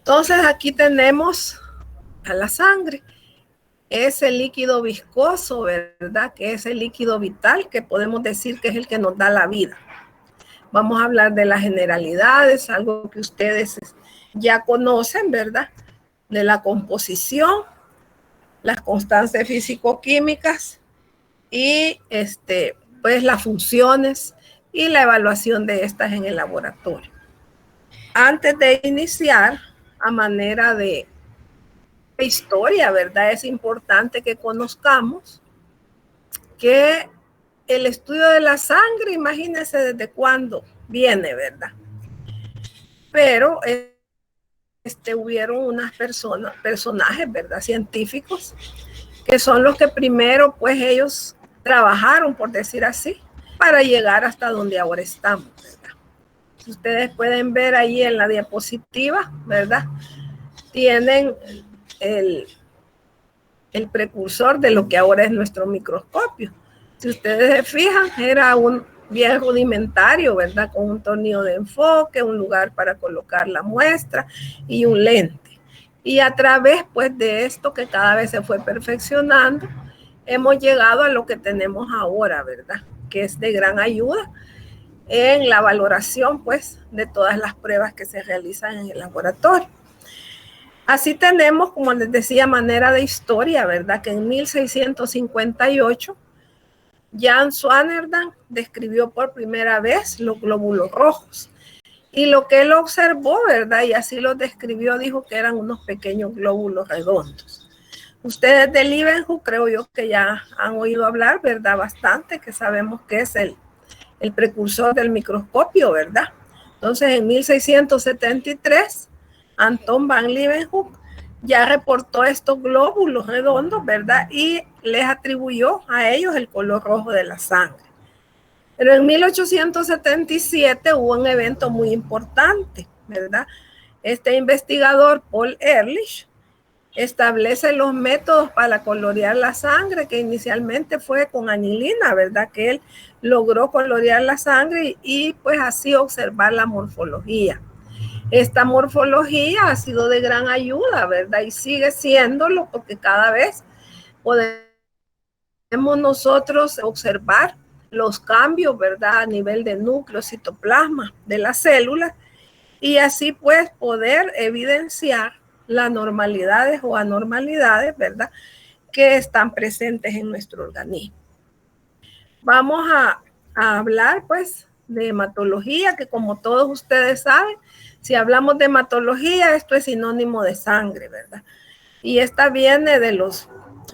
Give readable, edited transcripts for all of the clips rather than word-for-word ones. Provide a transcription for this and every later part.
Entonces aquí tenemos a la sangre, ese líquido viscoso, ¿verdad? Que es el líquido vital, que podemos decir que es el que nos da la vida. Vamos a hablar de las generalidades, algo que ustedes ya conocen, ¿verdad? De la composición, las constantes físico-químicas y pues las funciones y la evaluación de estas en el laboratorio. Antes de iniciar, a manera de historia, ¿verdad? Es importante que conozcamos que el estudio de la sangre, imagínense desde cuándo viene, ¿verdad? Pero hubieron unas personajes, ¿verdad? Científicos, que son los que primero, pues ellos trabajaron, por decir así, para llegar hasta donde ahora estamos, ¿verdad? Si ustedes pueden ver ahí en la diapositiva, ¿verdad? Tienen el precursor de lo que ahora es nuestro microscopio. Si ustedes se fijan, era un bien rudimentario, ¿verdad? Con un tornillo de enfoque, un lugar para colocar la muestra y un lente. Y a través, pues, de esto que cada vez se fue perfeccionando, hemos llegado a lo que tenemos ahora, ¿verdad? Que es de gran ayuda en la valoración, pues, de todas las pruebas que se realizan en el laboratorio. Así tenemos, como les decía, manera de historia, ¿verdad? Que en 1658, Jan Swammerdam describió por primera vez los glóbulos rojos. Y lo que él observó, ¿verdad? Y así los describió, dijo que eran unos pequeños glóbulos redondos. Ustedes de Leeuwenhoek, creo yo que ya han oído hablar, ¿verdad? Bastante, que sabemos que es el precursor del microscopio, ¿verdad? Entonces, en 1673, Anton van Leeuwenhoek ya reportó estos glóbulos redondos, ¿verdad? Y les atribuyó a ellos el color rojo de la sangre. Pero en 1877 hubo un evento muy importante, ¿verdad? Este investigador, Paul Ehrlich, establece los métodos para colorear la sangre, que inicialmente fue con anilina, ¿verdad? Que él logró colorear la sangre y pues así observar la morfología. Esta morfología ha sido de gran ayuda, ¿verdad? Y sigue siéndolo porque cada vez podemos nosotros observar los cambios, ¿verdad? A nivel de núcleo, citoplasma de las células y así pues poder evidenciar las normalidades o anormalidades, ¿verdad? Que están presentes en nuestro organismo. Vamos a hablar pues de hematología, que como todos ustedes saben, si hablamos de hematología, esto es sinónimo de sangre, ¿verdad? Y esta viene de los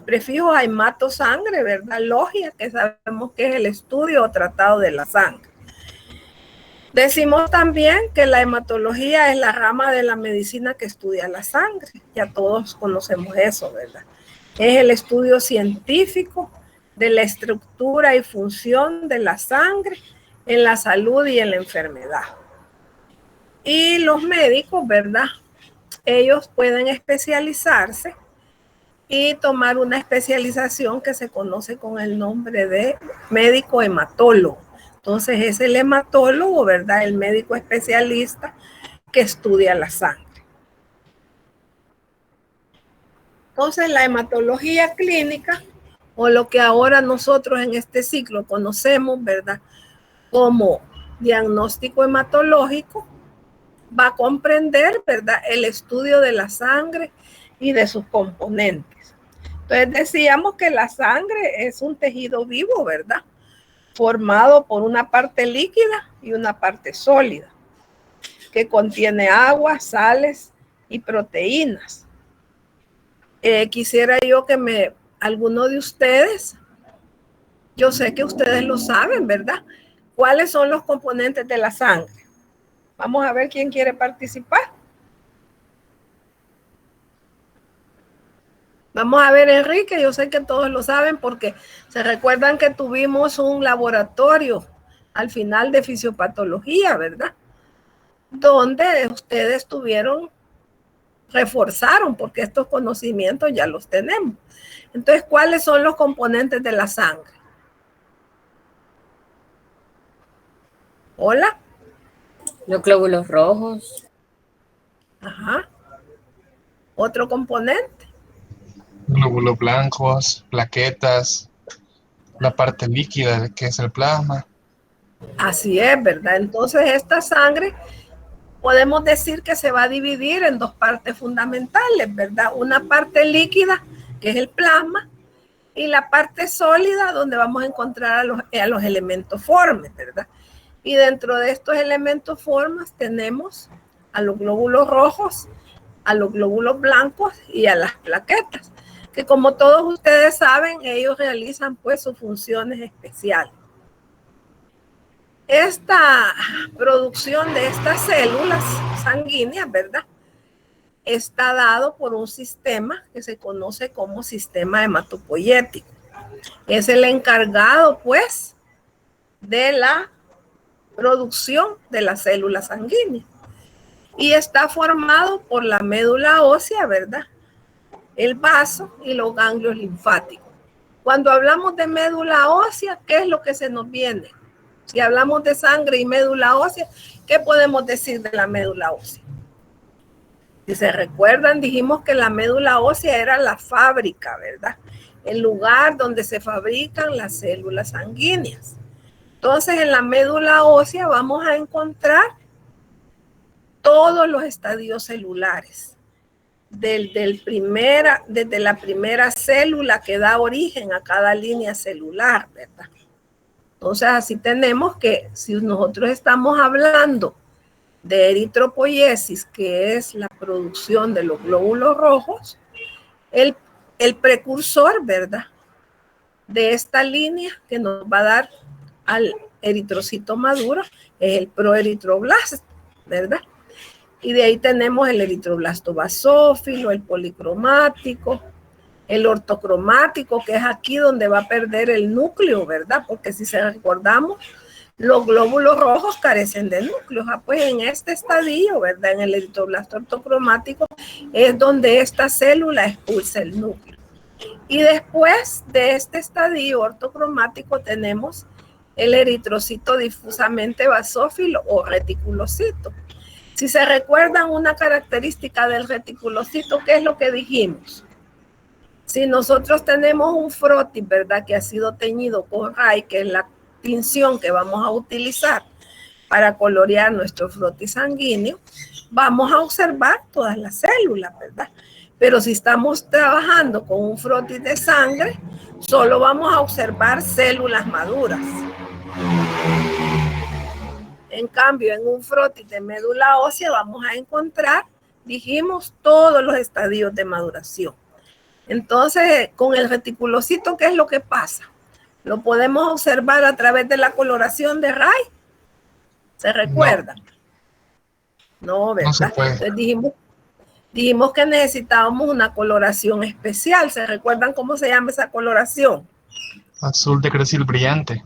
prefijos hemato sangre, ¿verdad? Logia, que sabemos que es el estudio o tratado de la sangre. Decimos también que la hematología es la rama de la medicina que estudia la sangre. Ya todos conocemos eso, ¿verdad? Es el estudio científico de la estructura y función de la sangre en la salud y en la enfermedad. Y los médicos, ¿verdad? Ellos pueden especializarse y tomar una especialización que se conoce con el nombre de médico hematólogo. Entonces es el hematólogo, ¿verdad? El médico especialista que estudia la sangre. Entonces la hematología clínica, o lo que ahora nosotros en este ciclo conocemos, ¿verdad? Como diagnóstico hematológico, va a comprender, ¿verdad? El estudio de la sangre y de sus componentes. Entonces decíamos que la sangre es un tejido vivo, ¿verdad? Formado por una parte líquida y una parte sólida, que contiene agua, sales y proteínas. Quisiera yo que alguno de ustedes, yo sé que ustedes lo saben, ¿verdad? ¿Cuáles son los componentes de la sangre? Vamos a ver quién quiere participar. Vamos a ver, Enrique, yo sé que todos lo saben porque se recuerdan que tuvimos un laboratorio al final de fisiopatología, ¿verdad? Donde ustedes reforzaron porque estos conocimientos ya los tenemos. Entonces, ¿cuáles son los componentes de la sangre? Hola. Los glóbulos rojos. Ajá. Otro componente. Glóbulos blancos, plaquetas, la parte líquida que es el plasma. Así es, ¿verdad? Entonces esta sangre podemos decir que se va a dividir en dos partes fundamentales, ¿verdad? Una parte líquida, que es el plasma, y la parte sólida, donde vamos a encontrar a los elementos formes, ¿verdad? Y dentro de estos elementos formas tenemos a los glóbulos rojos, a los glóbulos blancos y a las plaquetas, que como todos ustedes saben, ellos realizan pues sus funciones especiales. Esta producción de estas células sanguíneas, ¿verdad?, está dado por un sistema que se conoce como sistema hematopoyético. Es el encargado, pues, de la producción de las células sanguíneas. Y está formado por la médula ósea, ¿verdad?, el vaso y los ganglios linfáticos. Cuando hablamos de médula ósea, ¿qué es lo que se nos viene? Si hablamos de sangre y médula ósea, ¿qué podemos decir de la médula ósea? Si se recuerdan, dijimos que la médula ósea era la fábrica, ¿verdad? El lugar donde se fabrican las células sanguíneas. Entonces, en la médula ósea vamos a encontrar todos los estadios celulares. Desde la primera célula que da origen a cada línea celular, ¿verdad? Entonces, así tenemos que, si nosotros estamos hablando de eritropoiesis, que es la producción de los glóbulos rojos, el precursor, ¿verdad?, de esta línea que nos va a dar al eritrocito maduro es el proeritroblasto, ¿verdad? Y de ahí tenemos el eritroblasto basófilo, el policromático, el ortocromático, que es aquí donde va a perder el núcleo, ¿verdad? Porque si se recordamos, los glóbulos rojos carecen de núcleos. Pues en este estadio, ¿verdad?, en el eritroblasto ortocromático, es donde esta célula expulsa el núcleo. Y después de este estadio ortocromático tenemos el eritrocito difusamente basófilo o reticulocito. Si se recuerdan una característica del reticulocito, ¿qué es lo que dijimos? Si nosotros tenemos un frotis, ¿verdad?, que ha sido teñido con RAI, que es la tinción que vamos a utilizar para colorear nuestro frotis sanguíneo, vamos a observar todas las células, ¿verdad? Pero si estamos trabajando con un frotis de sangre, solo vamos a observar células maduras. En cambio, en un frotis de médula ósea vamos a encontrar, dijimos, todos los estadios de maduración. Entonces, con el reticulocito, ¿qué es lo que pasa? Lo podemos observar a través de la coloración de RAI. ¿Se recuerdan? No, ¿verdad? No se puede. Entonces dijimos que necesitábamos una coloración especial. ¿Se recuerdan cómo se llama esa coloración? Azul de cresil brillante.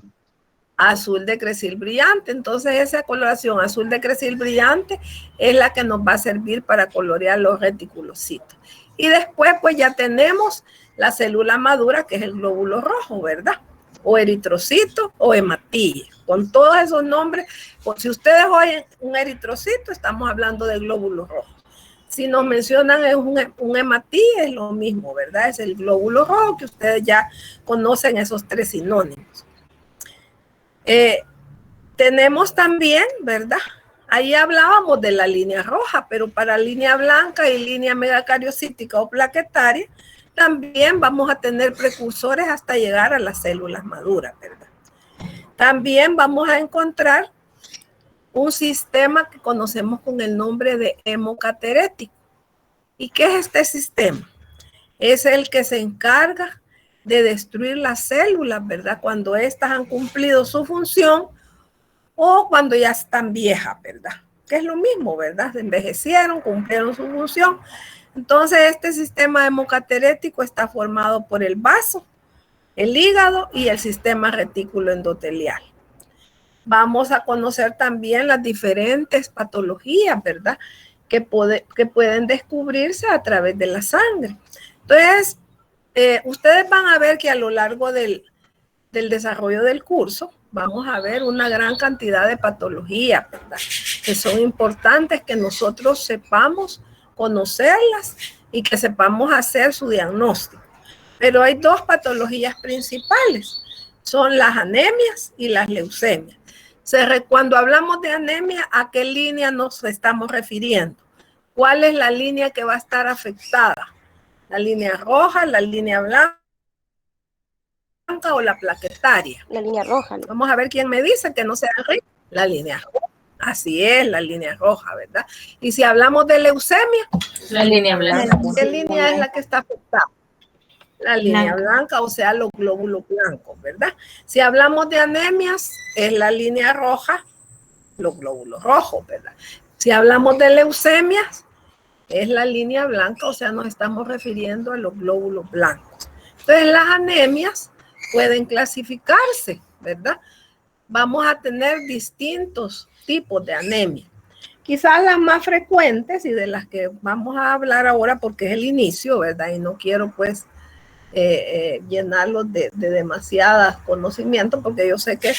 Azul de cresil brillante. Entonces esa coloración azul de cresil brillante es la que nos va a servir para colorear los reticulocitos. Y después pues ya tenemos la célula madura, que es el glóbulo rojo, ¿verdad? O eritrocito o hematilla. Con todos esos nombres, pues si ustedes oyen un eritrocito, estamos hablando de glóbulo rojo. Si nos mencionan es un hematilla, es lo mismo, ¿verdad? Es el glóbulo rojo, que ustedes ya conocen esos tres sinónimos. Tenemos también, ¿verdad? Ahí hablábamos de la línea roja, pero para línea blanca y línea megacariocítica o plaquetaria, también vamos a tener precursores hasta llegar a las células maduras, ¿verdad? También vamos a encontrar un sistema que conocemos con el nombre de hemocaterético. ¿Y qué es este sistema? Es el que se encarga de destruir las células, ¿verdad?, cuando éstas han cumplido su función o cuando ya están viejas, ¿verdad? Que es lo mismo, ¿verdad? Se envejecieron, cumplieron su función. Entonces, este sistema hemocaterético está formado por el vaso, el hígado y el sistema retículo endotelial. Vamos a conocer también las diferentes patologías, ¿verdad?, que pueden descubrirse a través de la sangre. Entonces, ustedes van a ver que a lo largo del desarrollo del curso vamos a ver una gran cantidad de patologías, ¿verdad?, que son importantes que nosotros sepamos conocerlas y que sepamos hacer su diagnóstico. Pero hay dos patologías principales, son las anemias y las leucemias. Cuando hablamos de anemia, ¿a qué línea nos estamos refiriendo? ¿Cuál es la línea que va a estar afectada? ¿La línea roja, la línea blanca o la plaquetaria? La línea roja. Vamos a ver quién me dice que no sea rico. La línea roja. Así es, la línea roja, ¿verdad? Y si hablamos de leucemia, la línea blanca. ¿qué línea es la que está afectada? La línea blanca, o sea, los glóbulos blancos, ¿verdad? Si hablamos de anemias, es la línea roja, los glóbulos rojos, ¿verdad? Si hablamos de leucemias, es la línea blanca, o sea, nos estamos refiriendo a los glóbulos blancos. Entonces, las anemias pueden clasificarse, ¿verdad? Vamos a tener distintos tipos de anemia. Quizás las más frecuentes y de las que vamos a hablar ahora porque es el inicio, ¿verdad? Y no quiero, pues, llenarlos de demasiados conocimientos, porque yo sé que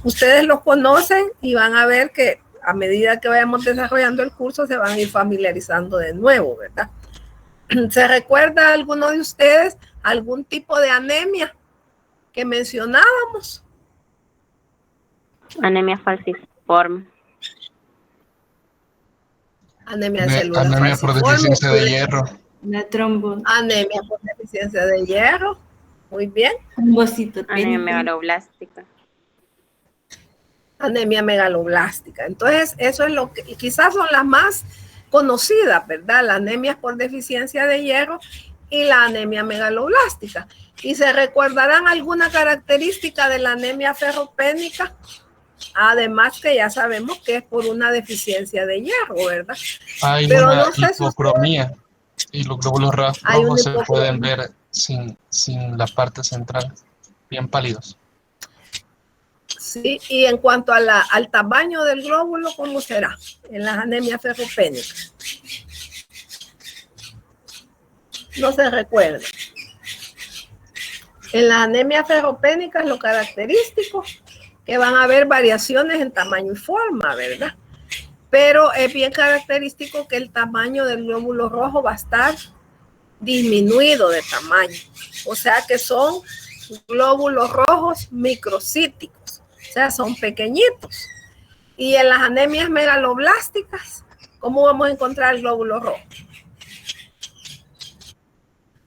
ustedes los conocen y van a ver que a medida que vayamos desarrollando el curso se van a ir familiarizando de nuevo, ¿verdad? ¿Se recuerda alguno de ustedes algún tipo de anemia que mencionábamos? Anemia falciforme. Anemia celular. Anemia por deficiencia de hierro. La trombo. Anemia por deficiencia de hierro. Muy bien. Anemia megaloblástica. Anemia megaloblástica. Entonces, eso es lo que quizás son las más conocidas, ¿verdad? La anemia por deficiencia de hierro y la anemia megaloblástica. ¿Y se recordarán alguna característica de la anemia ferropénica? Además que ya sabemos que es por una deficiencia de hierro, ¿verdad? Hay una hipocromía y los glóbulos rojos se pueden ver sin la parte central, bien pálidos. Sí, y en cuanto a al tamaño del glóbulo, ¿cómo será en las anemias ferropénicas? No se recuerda. En las anemias ferropénicas lo característico que van a haber variaciones en tamaño y forma, ¿verdad? Pero es bien característico que el tamaño del glóbulo rojo va a estar disminuido de tamaño. O sea que son glóbulos rojos microcíticos, o sea, son pequeñitos. Y en las anemias megaloblásticas, ¿cómo vamos a encontrar el glóbulo rojo?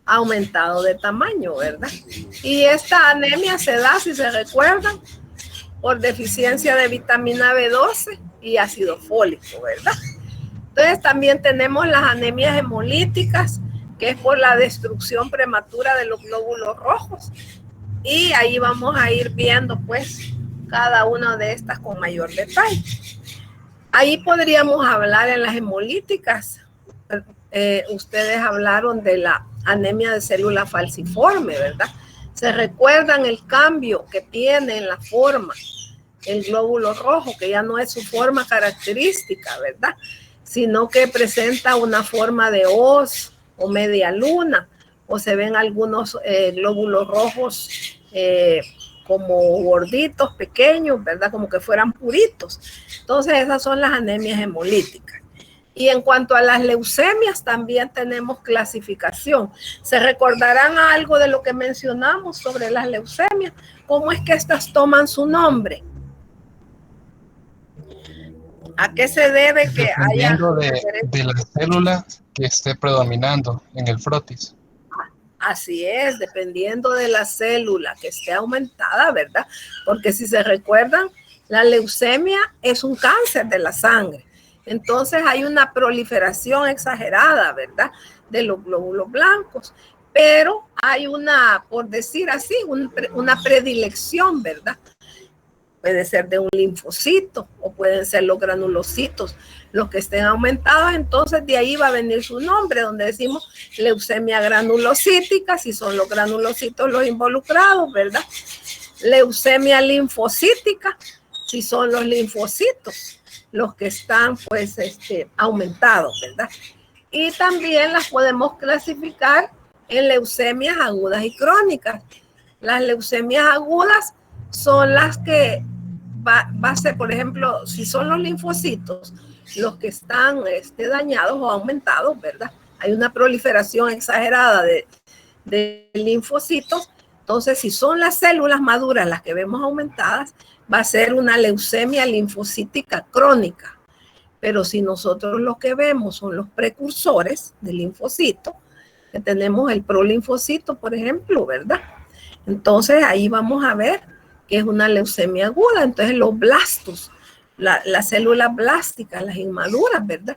Aumentado de tamaño, ¿verdad? Y esta anemia se da, si se recuerdan, por deficiencia de vitamina B12 y ácido fólico, ¿verdad? Entonces también tenemos las anemias hemolíticas, que es por la destrucción prematura de los glóbulos rojos. Y ahí vamos a ir viendo, pues, cada una de estas con mayor detalle. Ahí podríamos hablar en las hemolíticas. Ustedes hablaron de la anemia de célula falciforme, ¿verdad? Se recuerdan el cambio que tiene en la forma el glóbulo rojo, que ya no es su forma característica, ¿verdad? Sino que presenta una forma de hoz o media luna, o se ven algunos glóbulos rojos como gorditos, pequeños, ¿verdad? Como que fueran puritos. Entonces esas son las anemias hemolíticas. Y en cuanto a las leucemias, también tenemos clasificación. ¿Se recordarán algo de lo que mencionamos sobre las leucemias? ¿Cómo es que estas toman su nombre? ¿A qué se debe que haya? Dependiendo de la célula que esté predominando en el frotis. Así es, dependiendo de la célula que esté aumentada, ¿verdad? Porque si se recuerdan, la leucemia es un cáncer de la sangre. Entonces hay una proliferación exagerada, ¿verdad? De los glóbulos blancos. Pero hay una, por decir así, una predilección, ¿verdad? Puede ser de un linfocito o pueden ser los granulocitos los que estén aumentados. Entonces de ahí va a venir su nombre, donde decimos leucemia granulocítica, si son los granulocitos los involucrados, ¿verdad? Leucemia linfocítica, si son los linfocitos los que están pues aumentados, ¿verdad? Y también las podemos clasificar en leucemias agudas y crónicas. Las leucemias agudas son las que va a ser, por ejemplo, si son los linfocitos los que están dañados o aumentados, ¿verdad? hay una proliferación exagerada de linfocitos. Entonces, si son las células maduras las que vemos aumentadas, va a ser una leucemia linfocítica crónica. Pero si nosotros lo que vemos son los precursores del linfocito, que tenemos el prolinfocito, por ejemplo, ¿verdad? Entonces, ahí vamos a ver que es una leucemia aguda. Entonces, los blastos, las células blásticas, las inmaduras, ¿verdad?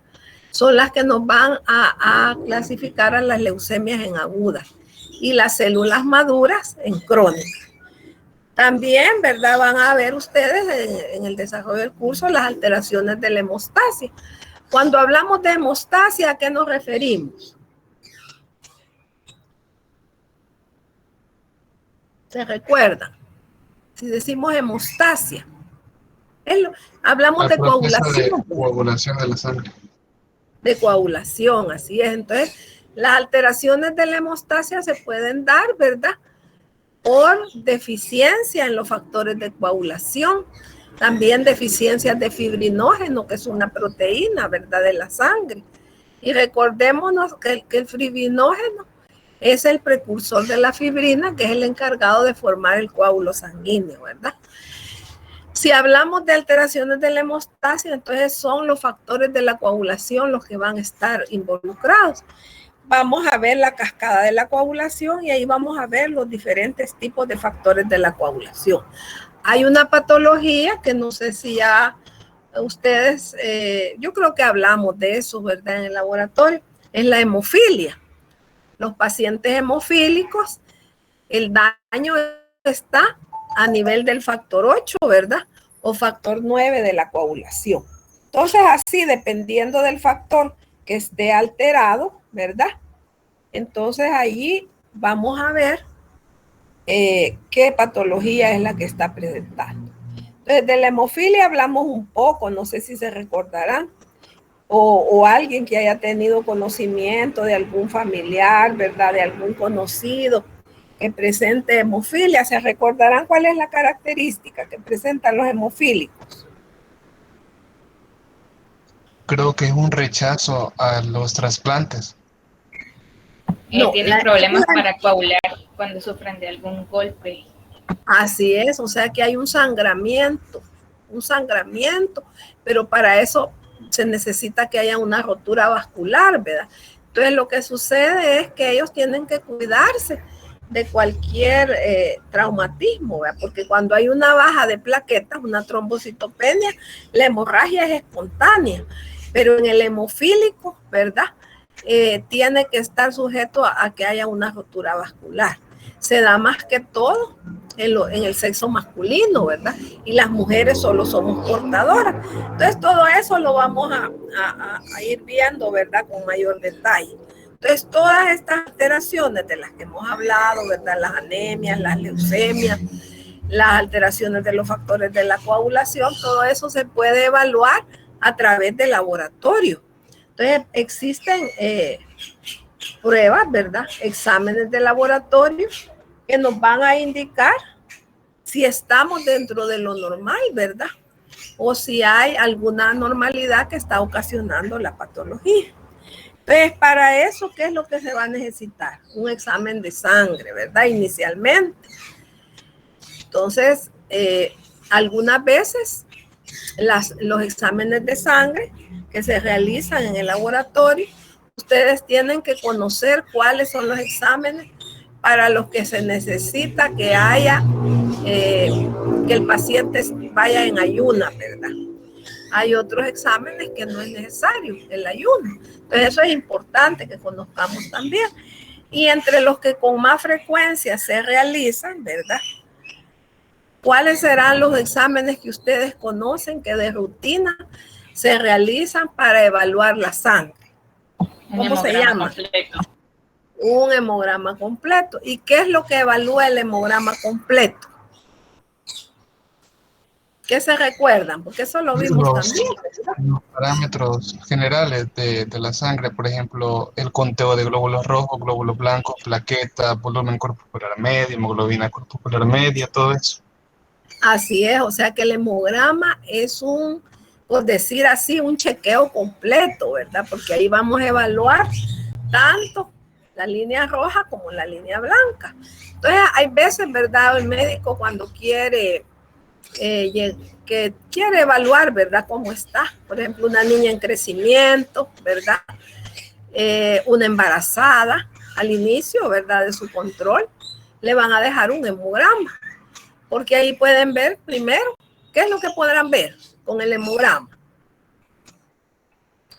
Son las que nos van a clasificar a las leucemias en agudas y las células maduras en crónicas. También, ¿verdad? Van a ver ustedes en el desarrollo del curso las alteraciones de la hemostasia. Cuando hablamos de hemostasia, ¿a qué nos referimos? ¿Se recuerdan? Si decimos hemostasia, hablamos de coagulación. De coagulación de la sangre. De coagulación, así es. Entonces, las alteraciones de la hemostasia se pueden dar, ¿verdad?, por deficiencia en los factores de coagulación, también deficiencias de fibrinógeno, que es una proteína, ¿verdad?, de la sangre. Y recordémonos que el fibrinógeno es el precursor de la fibrina, que es el encargado de formar el coágulo sanguíneo, ¿verdad? Si hablamos de alteraciones de la hemostasia, entonces son los factores de la coagulación los que van a estar involucrados. Vamos a ver la cascada de la coagulación y ahí vamos a ver los diferentes tipos de factores de la coagulación. Hay una patología que no sé si ya ustedes, yo creo que hablamos de eso, ¿verdad?, en el laboratorio, es la hemofilia. Los pacientes hemofílicos, el daño está a nivel del factor 8, ¿verdad?, o factor 9 de la coagulación. Entonces, así, dependiendo del factor que esté alterado, ¿verdad? Entonces, ahí vamos a ver qué patología es la que está presentando. Entonces, de la hemofilia hablamos un poco, no sé si se recordarán, o alguien que haya tenido conocimiento de algún familiar, ¿verdad?, de algún conocido que presente hemofilia. ¿Se recordarán cuál es la característica que presentan los hemofílicos? Creo que es un rechazo a los trasplantes. No, tienen problemas para coagular cuando sufren de algún golpe. Así es, o sea que hay un sangramiento, pero para eso se necesita que haya una rotura vascular, ¿verdad? Entonces lo que sucede es que ellos tienen que cuidarse de cualquier traumatismo, ¿verdad? Porque cuando hay una baja de plaquetas, una trombocitopenia, la hemorragia es espontánea, pero en el hemofílico, ¿verdad?, tiene que estar sujeto a que haya una rotura vascular. Se da más que todo en el sexo masculino, ¿verdad? Y las mujeres solo somos portadoras. Entonces, todo eso lo vamos a ir viendo, ¿verdad?, con mayor detalle. Entonces, todas estas alteraciones de las que hemos hablado, ¿verdad?, las anemias, las leucemias, las alteraciones de los factores de la coagulación, todo eso se puede evaluar a través del laboratorio. Entonces, existen pruebas, ¿verdad?, exámenes de laboratorio que nos van a indicar si estamos dentro de lo normal, ¿verdad?, o si hay alguna anormalidad que está ocasionando la patología. Entonces, para eso, ¿qué es lo que se va a necesitar? Un examen de sangre, ¿verdad?, inicialmente. Entonces, algunas veces los exámenes de sangre que se realizan en el laboratorio, ustedes tienen que conocer cuáles son los exámenes para los que se necesita que haya, que el paciente vaya en ayuna, ¿verdad? Hay otros exámenes que no es necesario el ayuno. Entonces, eso es importante que conozcamos también. Y entre los que con más frecuencia se realizan, ¿verdad?, ¿cuáles serán los exámenes que ustedes conocen que de rutina se realizan para evaluar la sangre? ¿Cómo se llama? Completo. Un hemograma completo. ¿Y qué es lo que evalúa el hemograma completo? ¿Qué se recuerdan? Porque eso lo vimos también. Los parámetros generales de la sangre, por ejemplo, el conteo de glóbulos rojos, glóbulos blancos, plaquetas, volumen corporal medio, hemoglobina corporal media, todo eso. Así es, o sea que el hemograma es un, por decir así, un chequeo completo, ¿verdad? Porque ahí vamos a evaluar tanto la línea roja como la línea blanca. Entonces, hay veces, ¿verdad? El médico cuando quiere evaluar, ¿verdad? Cómo está. Por ejemplo, una niña en crecimiento, ¿verdad? Una embarazada, al inicio, ¿verdad? De su control, le van a dejar un hemograma. Porque ahí pueden ver primero, ¿qué es lo que podrán ver con el hemograma?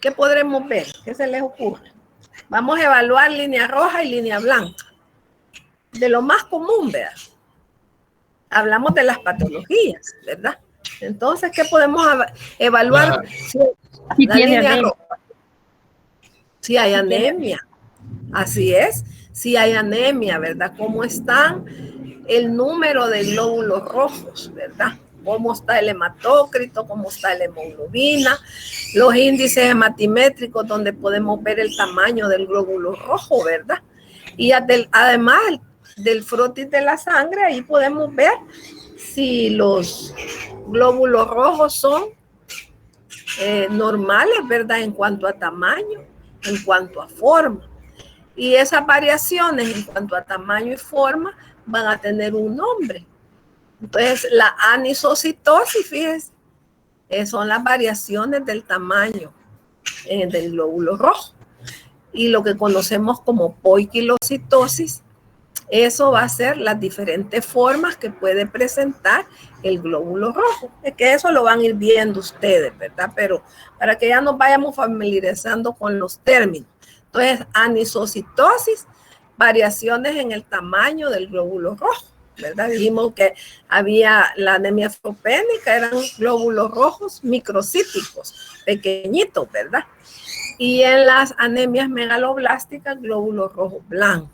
¿Qué podremos ver? ¿Qué se les ocurre? Vamos a evaluar línea roja y línea blanca. De lo más común, ¿verdad? Hablamos de las patologías, ¿verdad? Entonces, ¿qué podemos evaluar? La línea roja. Si hay anemia. Así es. Si hay anemia, ¿verdad? ¿Cómo están el número de glóbulos rojos, ¿verdad? Cómo está el hematócrito, cómo está la hemoglobina, los índices hematimétricos donde podemos ver el tamaño del glóbulo rojo, ¿verdad? Y además del frotis de la sangre, ahí podemos ver si los glóbulos rojos son normales, ¿verdad? En cuanto a tamaño, en cuanto a forma. Y esas variaciones en cuanto a tamaño y forma van a tener un nombre. Entonces, la anisocitosis, fíjense, son las variaciones del tamaño del glóbulo rojo. Y lo que conocemos como poiquilocitosis, eso va a ser las diferentes formas que puede presentar el glóbulo rojo. Es que eso lo van a ir viendo ustedes, ¿verdad? Pero para que ya nos vayamos familiarizando con los términos. Entonces, anisocitosis, variaciones en el tamaño del glóbulo rojo, ¿verdad? Dijimos que había la anemia fosfopénica, eran glóbulos rojos microcíticos, pequeñitos, ¿verdad? Y en las anemias megaloblásticas, glóbulos rojos blancos.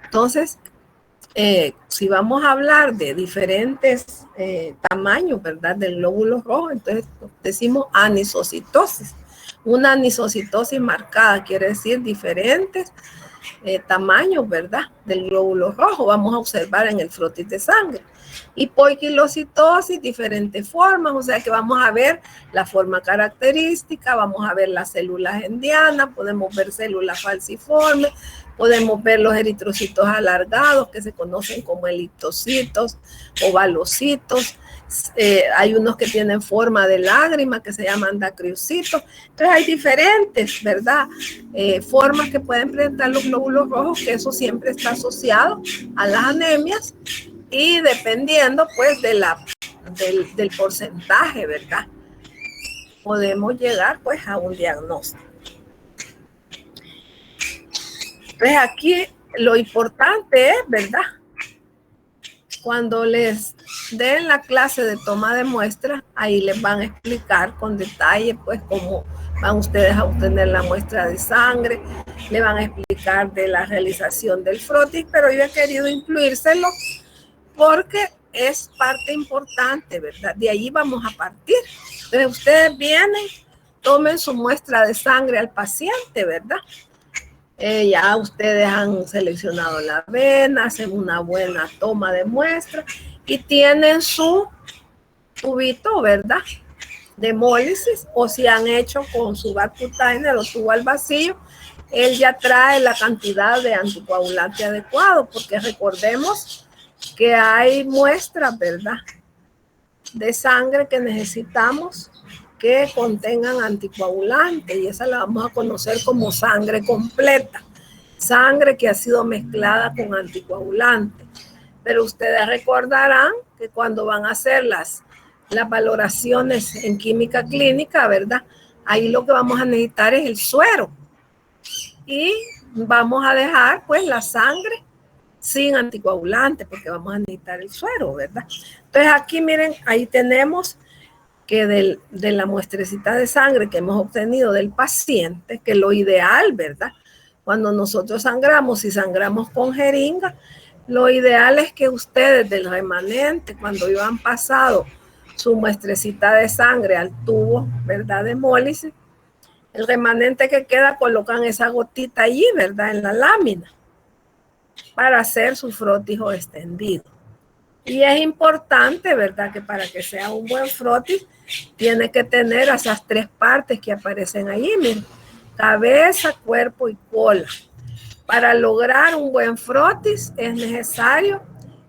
Entonces, si vamos a hablar de diferentes tamaños, ¿verdad? Del glóbulo rojo, entonces decimos anisocitosis. Una anisocitosis marcada quiere decir diferentes tamaños, ¿verdad? Del glóbulo rojo. Vamos a observar en el frotis de sangre. Y poiquilocitosis, diferentes formas, o sea que vamos a ver la forma característica, vamos a ver las células endianas, podemos ver células falciformes, podemos ver los eritrocitos alargados que se conocen como eliptocitos, ovalocitos. Hay unos que tienen forma de lágrima que se llaman dacriocitos. Entonces hay diferentes, ¿verdad? Formas que pueden presentar los glóbulos rojos, que eso siempre está asociado a las anemias y dependiendo pues del porcentaje, ¿verdad? Podemos llegar pues a un diagnóstico. Pues aquí lo importante es, ¿verdad? Cuando les den la clase de toma de muestras, ahí les van a explicar con detalle, pues, cómo van ustedes a obtener la muestra de sangre, le van a explicar de la realización del frotis, pero yo he querido incluírselo porque es parte importante, ¿verdad? De ahí vamos a partir. Entonces, ustedes vienen, tomen su muestra de sangre al paciente, ¿verdad? Ya ustedes han seleccionado la vena, hacen una buena toma de muestra y tienen su tubito, ¿verdad? De hemólisis, o si han hecho con su Vacutainer o tubo al vacío, él ya trae la cantidad de anticoagulante adecuado, porque recordemos que hay muestras, ¿verdad? De sangre que necesitamos que contengan anticoagulantes y esa la vamos a conocer como sangre completa, sangre que ha sido mezclada con anticoagulantes. Pero ustedes recordarán que cuando van a hacer las valoraciones en química clínica, ¿verdad? Ahí lo que vamos a necesitar es el suero y vamos a dejar pues la sangre sin anticoagulante porque vamos a necesitar el suero, ¿verdad? Entonces aquí miren, ahí tenemos que de la muestrecita de sangre que hemos obtenido del paciente, que lo ideal, ¿verdad? Cuando nosotros sangramos, si sangramos con jeringa, lo ideal es que ustedes del remanente, cuando ya han pasado su muestrecita de sangre al tubo, ¿verdad? De hemólisis, el remanente que queda colocan esa gotita allí, ¿verdad? En la lámina para hacer su frotis extendido. Y es importante, ¿verdad? Que para que sea un buen frotis, tiene que tener esas tres partes que aparecen ahí, miren. cabeza, cuerpo y cola. Para lograr un buen frotis es necesario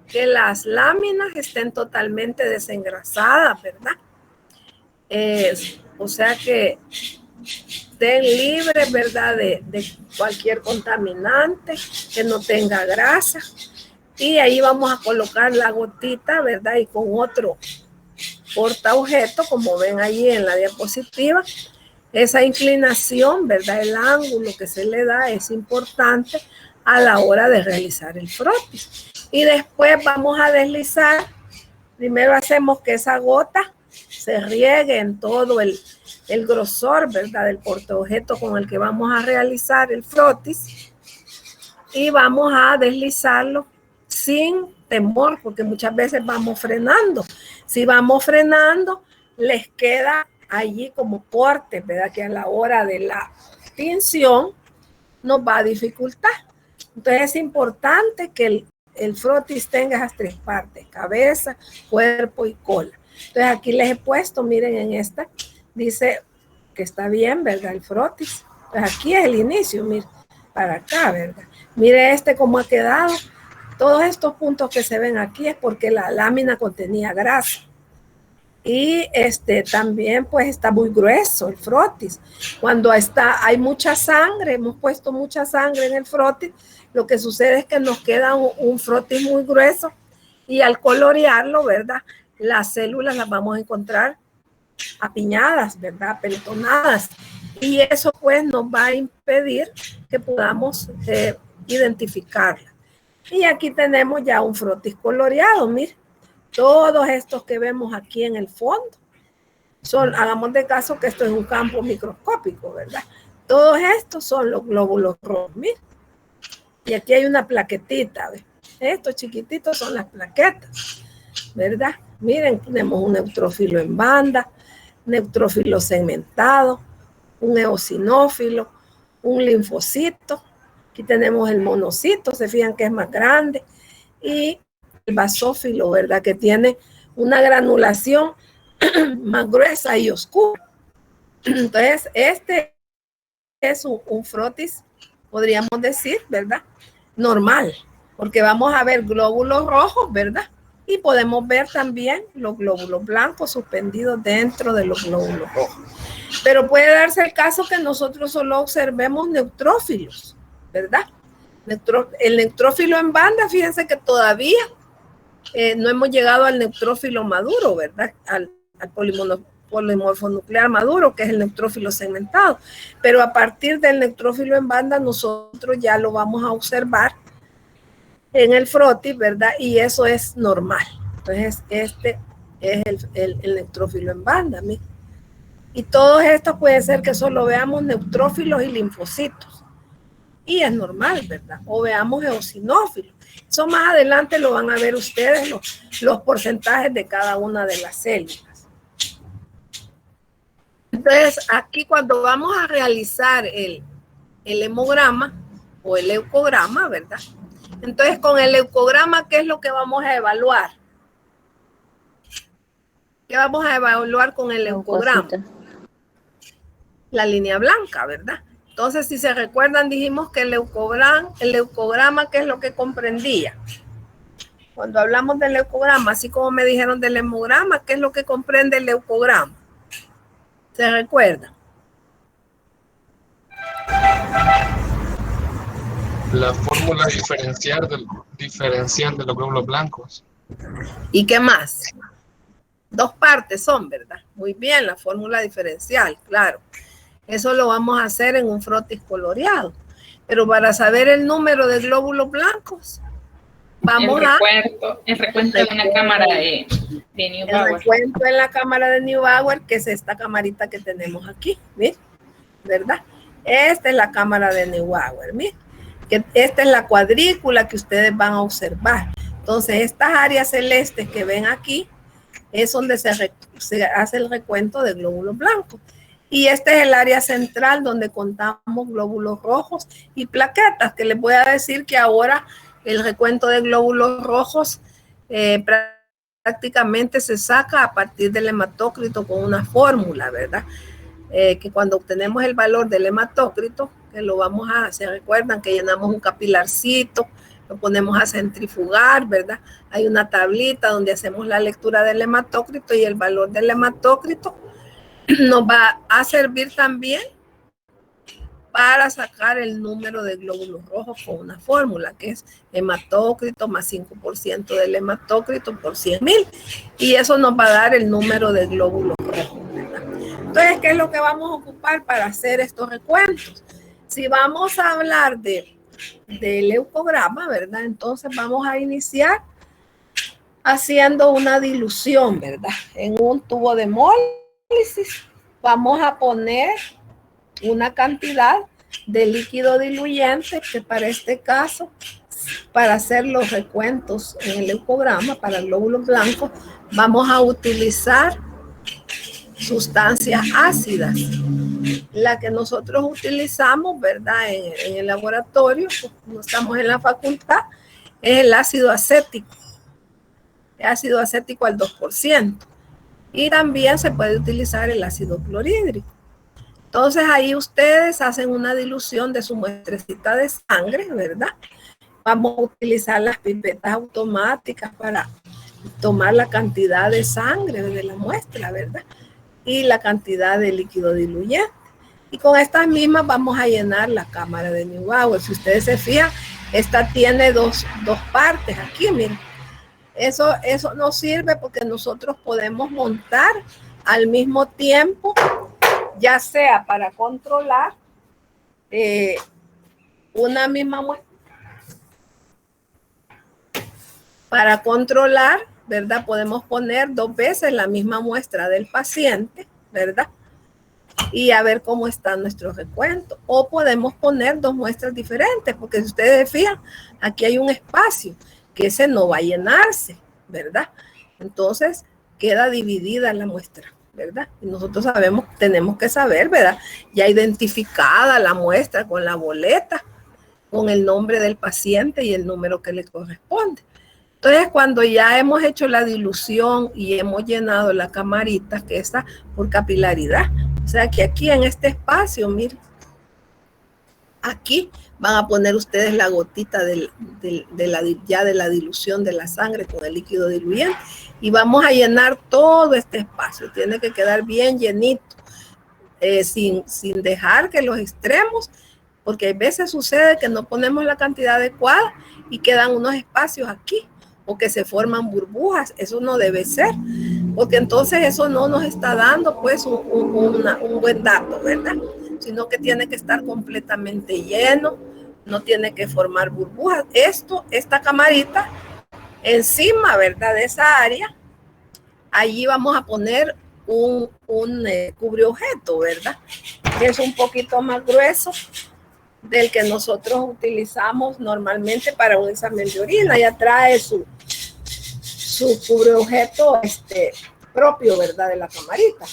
que las láminas estén totalmente desengrasadas, ¿verdad? O sea que estén libres, ¿verdad? De cualquier contaminante, que no tenga grasa. Y ahí vamos a colocar la gotita, ¿verdad? Y con otro porta objeto, como ven ahí en la diapositiva, esa inclinación, ¿verdad? El ángulo que se le da es importante a la hora de realizar el frotis. Y después vamos a deslizar. Primero hacemos que esa gota se riegue en todo el grosor, ¿verdad? Del portaobjeto con el que vamos a realizar el frotis. Y vamos a deslizarlo sin temor, porque muchas veces vamos frenando. Si vamos frenando, les queda allí como porte, ¿verdad? Que a la hora de la tinción nos va a dificultar. Entonces es importante que el frotis tenga esas tres partes: cabeza, cuerpo y cola. Entonces aquí les he puesto, miren en esta, dice que está bien, ¿verdad? El frotis. Entonces aquí es el inicio, miren, para acá, ¿verdad? Mire cómo ha quedado. Todos estos puntos que se ven aquí es porque la lámina contenía grasa. Y también pues está muy grueso el frotis. Cuando hay mucha sangre, hemos puesto mucha sangre en el frotis, lo que sucede es que nos queda un frotis muy grueso y al colorearlo, ¿verdad? Las células las vamos a encontrar apiñadas, ¿verdad? Apeltonadas. Y eso pues nos va a impedir que podamos identificarla. Y aquí tenemos ya un frotis coloreado, miren. Todos estos que vemos aquí en el fondo hagamos de caso que esto es un campo microscópico, ¿verdad? Todos estos son los glóbulos rojos, miren. Y aquí hay una plaquetita, ¿ves? Estos chiquititos son las plaquetas, ¿verdad? Miren, tenemos un neutrófilo en banda, neutrófilo segmentado, un eosinófilo, un linfocito. Aquí tenemos el monocito, se fijan que es más grande, y el basófilo, ¿verdad? Que tiene una granulación más gruesa y oscura. Entonces, este es un frotis, podríamos decir, ¿verdad? Normal, porque vamos a ver glóbulos rojos, ¿verdad? Y podemos ver también los glóbulos blancos suspendidos dentro de los glóbulos rojos. Pero puede darse el caso que nosotros solo observemos neutrófilos, ¿verdad? El neutrófilo en banda, fíjense que todavía no hemos llegado al neutrófilo maduro, ¿verdad? Al polimorfo nuclear maduro, que es el neutrófilo segmentado. Pero a partir del neutrófilo en banda, nosotros ya lo vamos a observar en el frotis, ¿verdad? Y eso es normal. Entonces, este es el neutrófilo en banda, ¿mí? Y todos estos puede ser que solo veamos neutrófilos y linfocitos. Y es normal, ¿verdad? O veamos eosinófilos. Eso más adelante lo van a ver ustedes, los porcentajes de cada una de las células. Entonces, aquí cuando vamos a realizar el hemograma o el leucograma, ¿verdad? Entonces, con el leucograma, ¿qué es lo que vamos a evaluar? ¿Qué vamos a evaluar con el leucograma? La línea blanca, ¿verdad? Entonces, si se recuerdan, dijimos que el leucograma, ¿qué es lo que comprendía? Cuando hablamos del leucograma, así como me dijeron del hemograma, ¿qué es lo que comprende el leucograma? ¿Se recuerda? La fórmula diferencial de los glóbulos blancos. ¿Y qué más? Dos partes son, ¿verdad? Muy bien, la fórmula diferencial, claro. Eso lo vamos a hacer en un frotis coloreado. Pero para saber el número de glóbulos blancos, vamos el recuento en una cámara de Neubauer. El recuento en la cámara de Neubauer, que es esta camarita que tenemos aquí, ¿miren? ¿Verdad? Esta es la cámara de Neubauer, ¿miren? Que esta es la cuadrícula que ustedes van a observar. Entonces, estas áreas celestes que ven aquí es donde se hace el recuento de glóbulos blancos. Y este es el área central donde contamos glóbulos rojos y plaquetas, que les voy a decir que ahora el recuento de glóbulos rojos prácticamente se saca a partir del hematócrito con una fórmula, ¿verdad? que cuando obtenemos el valor del hematócrito, que lo vamos a, se recuerdan que llenamos un capilarcito, lo ponemos a centrifugar, ¿verdad? Hay una tablita donde hacemos la lectura del hematócrito y el valor del hematócrito nos va a servir también para sacar el número de glóbulos rojos con una fórmula que es hematócrito más 5% del hematócrito por 100.000 y eso nos va a dar el número de glóbulos rojos, ¿verdad? Entonces, ¿qué es lo que vamos a ocupar para hacer estos recuentos? Si vamos a hablar del leucograma, ¿verdad? Entonces vamos a iniciar haciendo una dilución, ¿verdad? En un tubo de hemólisis vamos a poner una cantidad de líquido diluyente que para este caso, para hacer los recuentos en el leucograma, para el glóbulo blanco, vamos a utilizar sustancias ácidas. La que nosotros utilizamos, ¿verdad? En el laboratorio, no estamos en la facultad, es el ácido acético. El ácido acético al 2%. Y también se puede utilizar el ácido clorhídrico. Entonces ahí ustedes hacen una dilución de su muestrecita de sangre, ¿verdad? Vamos a utilizar las pipetas automáticas para tomar la cantidad de sangre de la muestra, ¿verdad? Y la cantidad de líquido diluyente. Y con estas mismas vamos a llenar la cámara de Neubauer. Si ustedes se fijan, esta tiene dos partes aquí, miren. Eso nos sirve porque nosotros podemos montar al mismo tiempo, ya sea para controlar una misma muestra, para controlar, ¿verdad? Podemos poner 2 veces la misma muestra del paciente, ¿verdad? Y a ver cómo está nuestro recuento. O podemos poner 2 muestras diferentes, porque si ustedes se fijan, aquí hay un espacio que ese no va a llenarse, ¿verdad? Entonces queda dividida la muestra, ¿verdad? Y nosotros sabemos, tenemos que saber, ¿verdad? Ya identificada la muestra con la boleta, con el nombre del paciente y el número que le corresponde. Entonces, cuando ya hemos hecho la dilución y hemos llenado la camarita, que está por capilaridad, o sea que aquí en este espacio, miren, aquí van a poner ustedes la gotita de la dilución de la sangre con el líquido diluyente y vamos a llenar todo este espacio. Tiene que quedar bien llenito, sin dejar que los extremos, porque a veces sucede que no ponemos la cantidad adecuada y quedan unos espacios aquí o que se forman burbujas. Eso no debe ser, porque entonces eso no nos está dando pues un buen dato, ¿verdad? Sino que tiene que estar completamente lleno, no tiene que formar burbujas. Esta camarita encima, ¿verdad? De esa área, allí vamos a poner un cubreobjeto, ¿verdad? Que es un poquito más grueso del que nosotros utilizamos normalmente para un examen de orina. Ya trae su cubreobjeto propio, ¿verdad? De la camarita.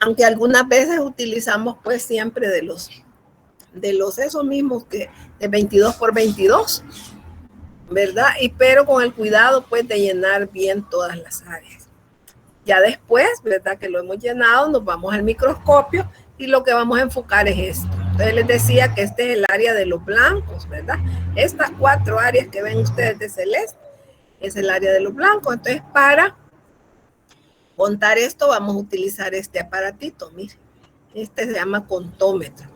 Aunque algunas veces utilizamos pues siempre de los esos mismos que de 22 por 22, ¿verdad? Pero con el cuidado pues de llenar bien todas las áreas. Ya después, ¿verdad? Que lo hemos llenado, nos vamos al microscopio y lo que vamos a enfocar es esto. Entonces les decía que este es el área de los blancos, ¿verdad? Estas 4 áreas que ven ustedes de celeste es el área de los blancos. Entonces para contar esto vamos a utilizar este aparatito, miren. Este se llama contómetro.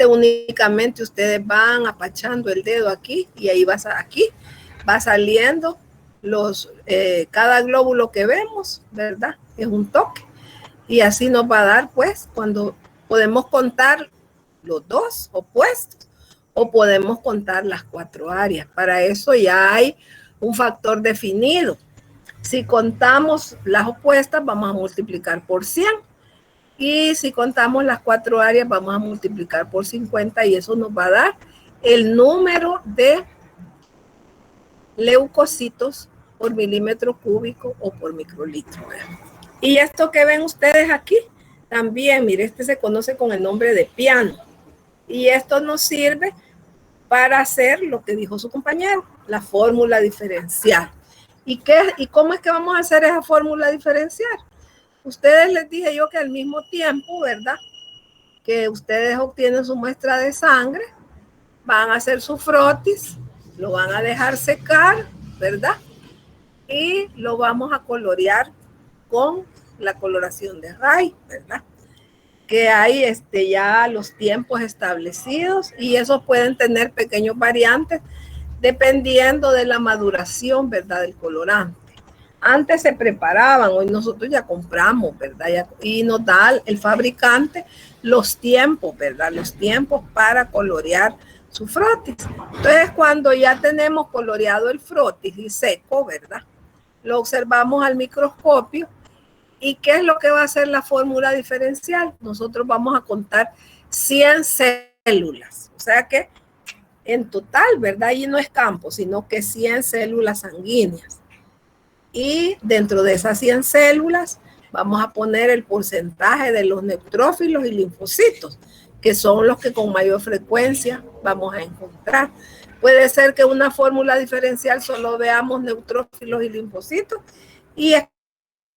Únicamente ustedes van apachando el dedo aquí y ahí va saliendo cada glóbulo que vemos, ¿verdad? Es un toque. Y así nos va a dar, pues, cuando podemos contar los 2 opuestos o podemos contar las 4 áreas. Para eso ya hay un factor definido. Si contamos las opuestas, vamos a multiplicar por 100. Y si contamos las 4 áreas, vamos a multiplicar por 50 y eso nos va a dar el número de leucocitos por milímetro cúbico o por microlitro. Y esto que ven ustedes aquí, también, mire, este se conoce con el nombre de piano. Y esto nos sirve para hacer lo que dijo su compañero, la fórmula diferencial. ¿Y cómo es que vamos a hacer esa fórmula diferencial? ustedes les dije yo que al mismo tiempo, ¿verdad? Que ustedes obtienen su muestra de sangre, van a hacer su frotis, lo van a dejar secar, ¿verdad? Y lo vamos a colorear con la coloración de Ray, ¿verdad? Que hay ya los tiempos establecidos y esos pueden tener pequeños variantes dependiendo de la maduración, ¿verdad? Del colorante. Antes se preparaban, hoy nosotros ya compramos, ¿verdad? Y nos da el fabricante los tiempos, ¿verdad? Los tiempos para colorear su frotis. Entonces, cuando ya tenemos coloreado el frotis y seco, ¿verdad? Lo observamos al microscopio. ¿Y qué es lo que va a hacer la fórmula diferencial? Nosotros vamos a contar 100 células. O sea que en total, ¿verdad? Y no es campo, sino que 100 células sanguíneas. Y dentro de esas 100 células vamos a poner el porcentaje de los neutrófilos y linfocitos, que son los que con mayor frecuencia vamos a encontrar. Puede ser que una fórmula diferencial solo veamos neutrófilos y linfocitos y es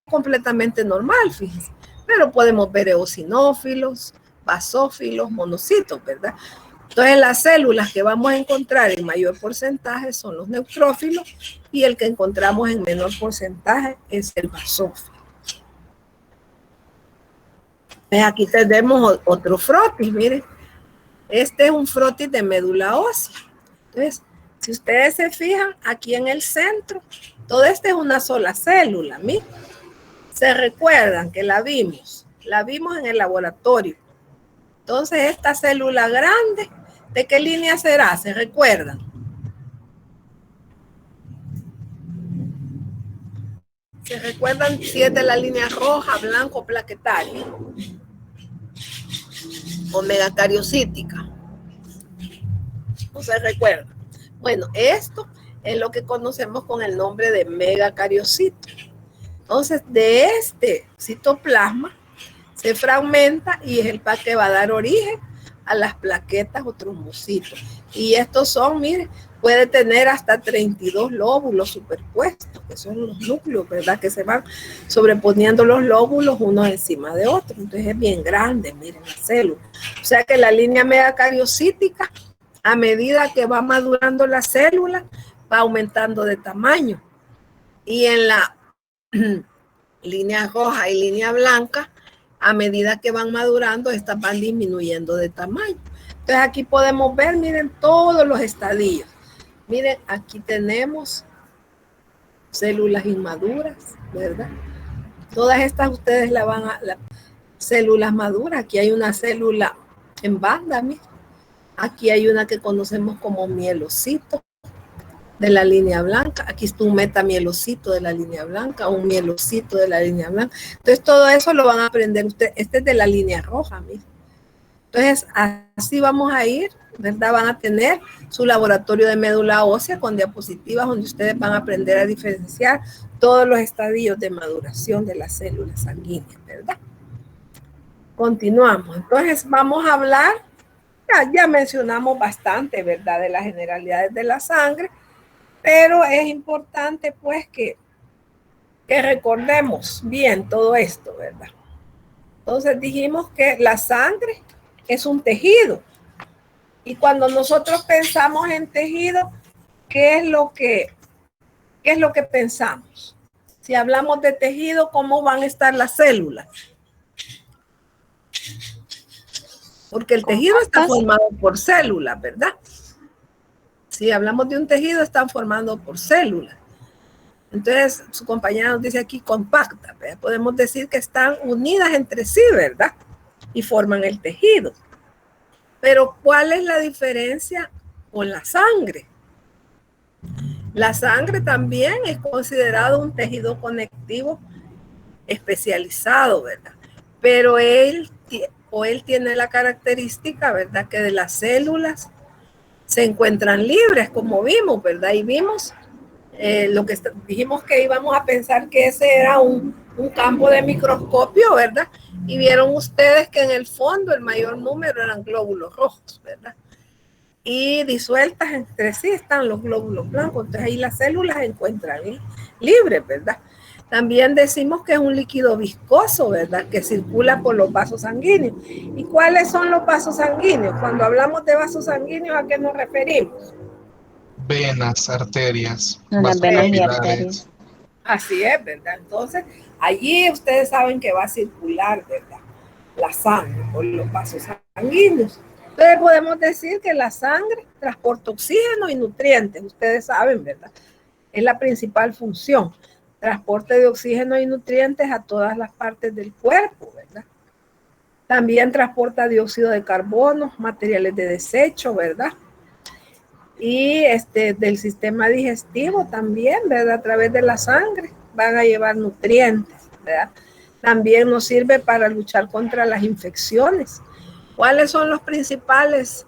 completamente normal, fíjense. Pero podemos ver eosinófilos, basófilos, monocitos, ¿verdad? Entonces las células que vamos a encontrar en mayor porcentaje son los neutrófilos y el que encontramos en menor porcentaje es el basófilo. Aquí tenemos otro frotis, miren. Este es un frotis de médula ósea. Entonces, si ustedes se fijan, aquí en el centro, todo esto es una sola célula, miren. Se recuerdan que la vimos en el laboratorio. Entonces, esta célula grande, ¿de qué línea será? ¿Se recuerdan? ¿Se recuerdan si es de la línea roja, blanco, plaquetaria? O megacariocítica. ¿No se recuerdan? Bueno, esto es lo que conocemos con el nombre de megacariocito. Entonces, de este citoplasma se fragmenta y es el que va a dar origen a las plaquetas o trombocitos. Y estos son, miren, puede tener hasta 32 lóbulos superpuestos, que son los núcleos, ¿verdad? Que se van sobreponiendo los lóbulos unos encima de otros. Entonces es bien grande, miren, la célula. O sea que la línea megacariocítica, a medida que va madurando la célula, va aumentando de tamaño. Y en la línea roja y línea blanca, a medida que van madurando, estas van disminuyendo de tamaño. Entonces aquí podemos ver, miren, todos los estadios. Miren, aquí tenemos células inmaduras, ¿verdad? Todas estas ustedes la van a, las células maduras. Aquí hay una célula en banda, miren. Aquí hay una que conocemos como mielocito de la línea blanca. Aquí está un metamielocito de la línea blanca, un mielocito de la línea blanca. Entonces, todo eso lo van a aprender ustedes. Este es de la línea roja, miren. Entonces, así vamos a ir, ¿verdad? Van a tener su laboratorio de médula ósea con diapositivas donde ustedes van a aprender a diferenciar todos los estadios de maduración de las células sanguíneas, ¿verdad? Continuamos. Entonces, vamos a hablar, ya mencionamos bastante, ¿verdad? De las generalidades de la sangre, pero es importante, pues, que recordemos bien todo esto, ¿verdad? Entonces, dijimos que la sangre es un tejido. Y cuando nosotros pensamos en tejido, ¿qué es lo que pensamos? Si hablamos de tejido, ¿cómo van a estar las células? Porque el tejido está formado por células, ¿verdad? Si hablamos de un tejido, están formando por células. Entonces, su compañera nos dice aquí compacta, ¿verdad? Podemos decir que están unidas entre sí, ¿verdad? Y forman el tejido. Pero, ¿cuál es la diferencia con la sangre? La sangre también es considerado un tejido conectivo especializado, ¿verdad? Pero él tiene la característica, ¿verdad? Que de las células se encuentran libres, como vimos, ¿verdad? Y vimos lo que dijimos que íbamos a pensar que ese era un campo de microscopio, ¿verdad? Y vieron ustedes que en el fondo el mayor número eran glóbulos rojos, ¿verdad? Y disueltas entre sí están los glóbulos blancos. Entonces ahí las células se encuentran libres, ¿verdad? También decimos que es un líquido viscoso, ¿verdad? Que circula por los vasos sanguíneos. ¿Y cuáles son los vasos sanguíneos? Cuando hablamos de vasos sanguíneos, ¿a qué nos referimos? Venas, arterias, Las vasos venas y capilares. arterias. Así es, ¿verdad? Entonces, allí ustedes saben que va a circular, ¿verdad? La sangre por los vasos sanguíneos. Entonces podemos decir que la sangre transporta oxígeno y nutrientes. Ustedes saben, ¿verdad? Es la principal función. Transporte de oxígeno y nutrientes a todas las partes del cuerpo, ¿verdad? También transporta dióxido de carbono, materiales de desecho, ¿verdad? Y del sistema digestivo también, ¿verdad? A través de la sangre van a llevar nutrientes, ¿verdad? También nos sirve para luchar contra las infecciones. ¿Cuáles son los principales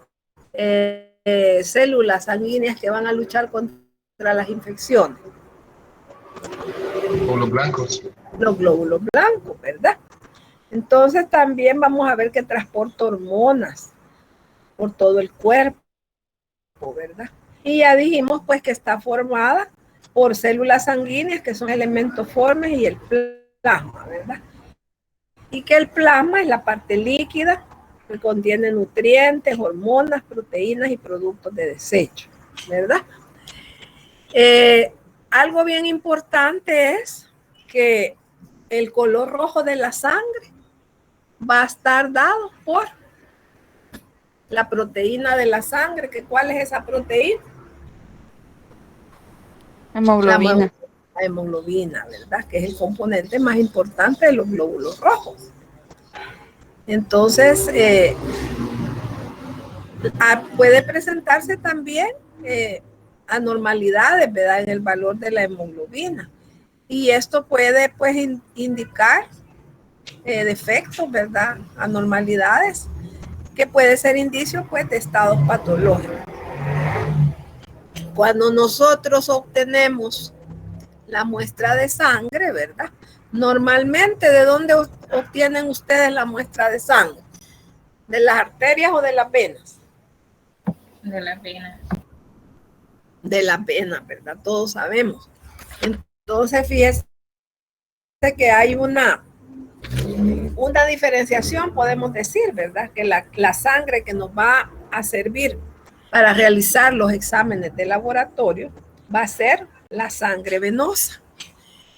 células sanguíneas que van a luchar contra las infecciones? Glóbulos blancos. Los glóbulos blancos, ¿verdad? Entonces también vamos a ver que transporta hormonas por todo el cuerpo, ¿verdad? Y ya dijimos pues que está formada por células sanguíneas que son elementos formes y el plasma, ¿verdad? Y que el plasma es la parte líquida que contiene nutrientes, hormonas, proteínas y productos de desecho, ¿verdad? Algo bien importante es que el color rojo de la sangre va a estar dado por la proteína de la sangre. ¿Cuál es esa proteína? Hemoglobina. La hemoglobina, ¿verdad? Que es el componente más importante de los glóbulos rojos. Entonces, puede presentarse también anormalidades, ¿verdad? En el valor de la hemoglobina. Y esto puede, pues, indicar defectos, ¿verdad? Anormalidades, que puede ser indicio, pues, de estados patológicos. Cuando nosotros obtenemos la muestra de sangre, ¿verdad? Normalmente, ¿de dónde obtienen ustedes la muestra de sangre? ¿De las arterias o de las venas? De las venas. De las venas, ¿verdad? Todos sabemos. Entonces, fíjense que hay una diferenciación, podemos decir, ¿verdad? Que la sangre que nos va a servir para realizar los exámenes de laboratorio va a ser la sangre venosa.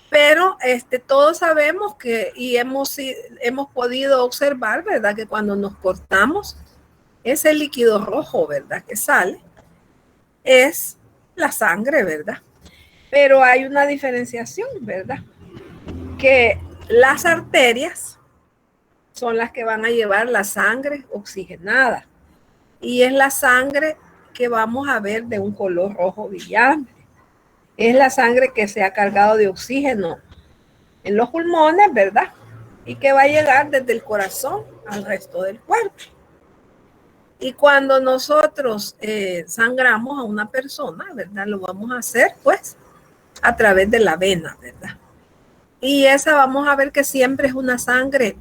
Pero todos sabemos que, y hemos podido observar, ¿verdad? Que cuando nos cortamos, ese líquido rojo, ¿verdad? Que sale, es la sangre, ¿verdad? Pero hay una diferenciación, ¿verdad? Que las arterias son las que van a llevar la sangre oxigenada. Y es la sangre que vamos a ver de un color rojo brillante. Es la sangre que se ha cargado de oxígeno en los pulmones, ¿verdad? Y que va a llegar desde el corazón al resto del cuerpo. Y cuando nosotros sangramos a una persona, ¿verdad? Lo vamos a hacer, pues, a través de la vena, ¿verdad? Y esa vamos a ver que siempre es una sangre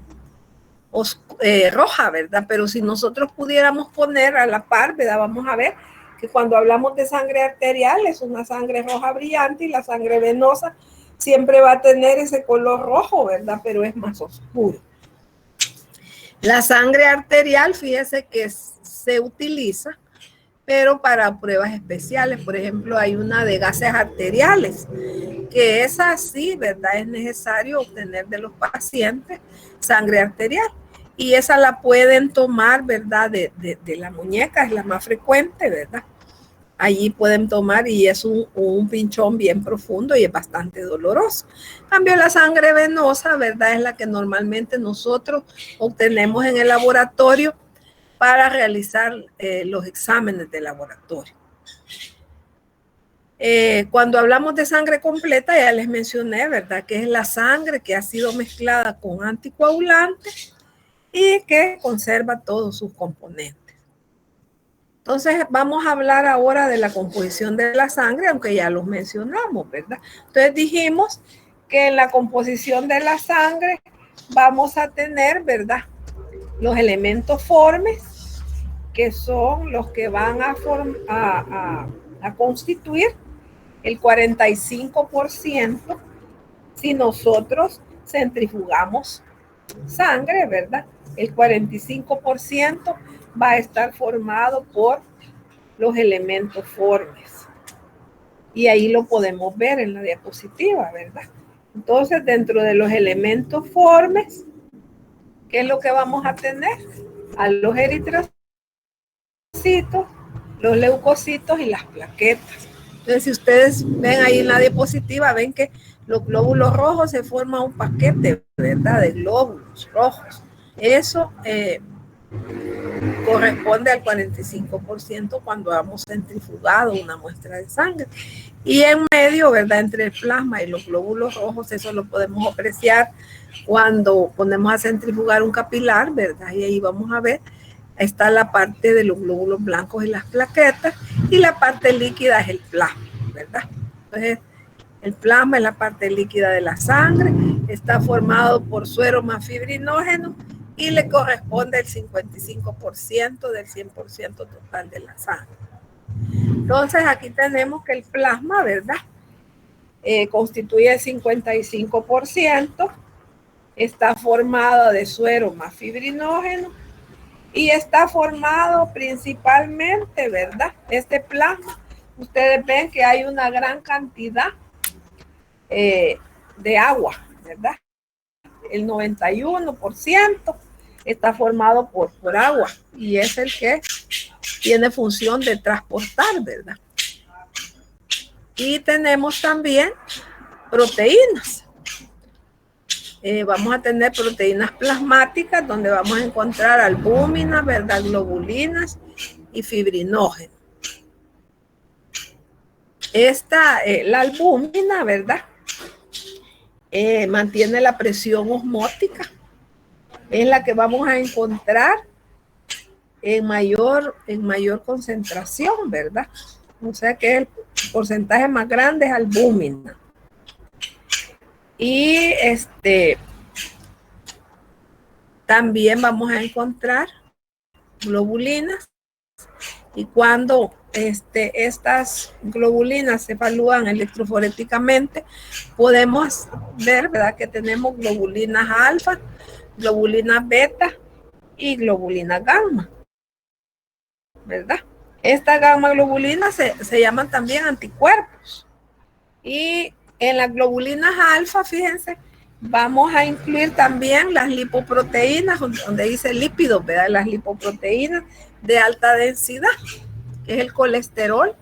roja, ¿verdad? Pero si nosotros pudiéramos poner a la par, ¿verdad? Vamos a ver que cuando hablamos de sangre arterial es una sangre roja brillante y la sangre venosa siempre va a tener ese color rojo, ¿verdad? Pero es más oscuro. La sangre arterial, fíjese que se utiliza, pero para pruebas especiales. Por ejemplo, hay una de gases arteriales, que es así, ¿verdad? Es necesario obtener de los pacientes sangre arterial. Y esa la pueden tomar, ¿verdad? De la muñeca, es la más frecuente, ¿verdad? Allí pueden tomar y es un pinchón bien profundo y es bastante doloroso. En cambio, la sangre venosa, ¿verdad? Es la que normalmente nosotros obtenemos en el laboratorio para realizar los exámenes de laboratorio. Cuando hablamos de sangre completa, ya les mencioné, ¿verdad? Que es la sangre que ha sido mezclada con anticoagulantes y que conserva todos sus componentes. Entonces, vamos a hablar ahora de la composición de la sangre, aunque ya los mencionamos, ¿verdad? Entonces, dijimos que en la composición de la sangre vamos a tener, ¿verdad? Los elementos formes, que son los que van a constituir el 45% si nosotros centrifugamos sangre, ¿verdad? El 45% va a estar formado por los elementos formes. Y ahí lo podemos ver en la diapositiva, ¿verdad? Entonces, dentro de los elementos formes, ¿qué es lo que vamos a tener? A los eritrocitos, los leucocitos y las plaquetas. Entonces, si ustedes ven ahí en la diapositiva, ven que los glóbulos rojos se forma un paquete, ¿verdad? De glóbulos rojos. Eso corresponde al 45% cuando hemos centrifugado una muestra de sangre. Y en medio, ¿verdad? Entre el plasma y los glóbulos rojos, eso lo podemos apreciar cuando ponemos a centrifugar un capilar, ¿verdad? Y ahí vamos a ver, está la parte de los glóbulos blancos y las plaquetas, y la parte líquida es el plasma, ¿verdad? Entonces, el plasma es la parte líquida de la sangre, está formado por suero más fibrinógeno y le corresponde el 55% del 100% total de la sangre. Entonces, aquí tenemos que el plasma, ¿verdad? Constituye el 55%, está formado de suero más fibrinógeno y está formado principalmente, ¿verdad? Este plasma, ustedes ven que hay una gran cantidad de agua, ¿verdad? El 91% está formado por agua y es el que tiene función de transportar, ¿verdad? Y tenemos también proteínas. Vamos a tener proteínas plasmáticas donde vamos a encontrar albúmina, ¿verdad? Globulinas y fibrinógeno. La albúmina, ¿verdad? Mantiene la presión osmótica. Es la que vamos a encontrar en mayor concentración, ¿verdad? O sea que el porcentaje más grande es albúmina. Y también vamos a encontrar globulinas. Y cuando estas globulinas se evalúan electroforéticamente, podemos ver, ¿verdad?, que tenemos globulinas alfa, globulinas beta y globulinas gamma, ¿verdad? Estas gamma globulinas se llaman también anticuerpos. Y en las globulinas alfa, fíjense, vamos a incluir también las lipoproteínas, donde dice lípidos, ¿verdad? Las lipoproteínas de alta densidad, que es el colesterol,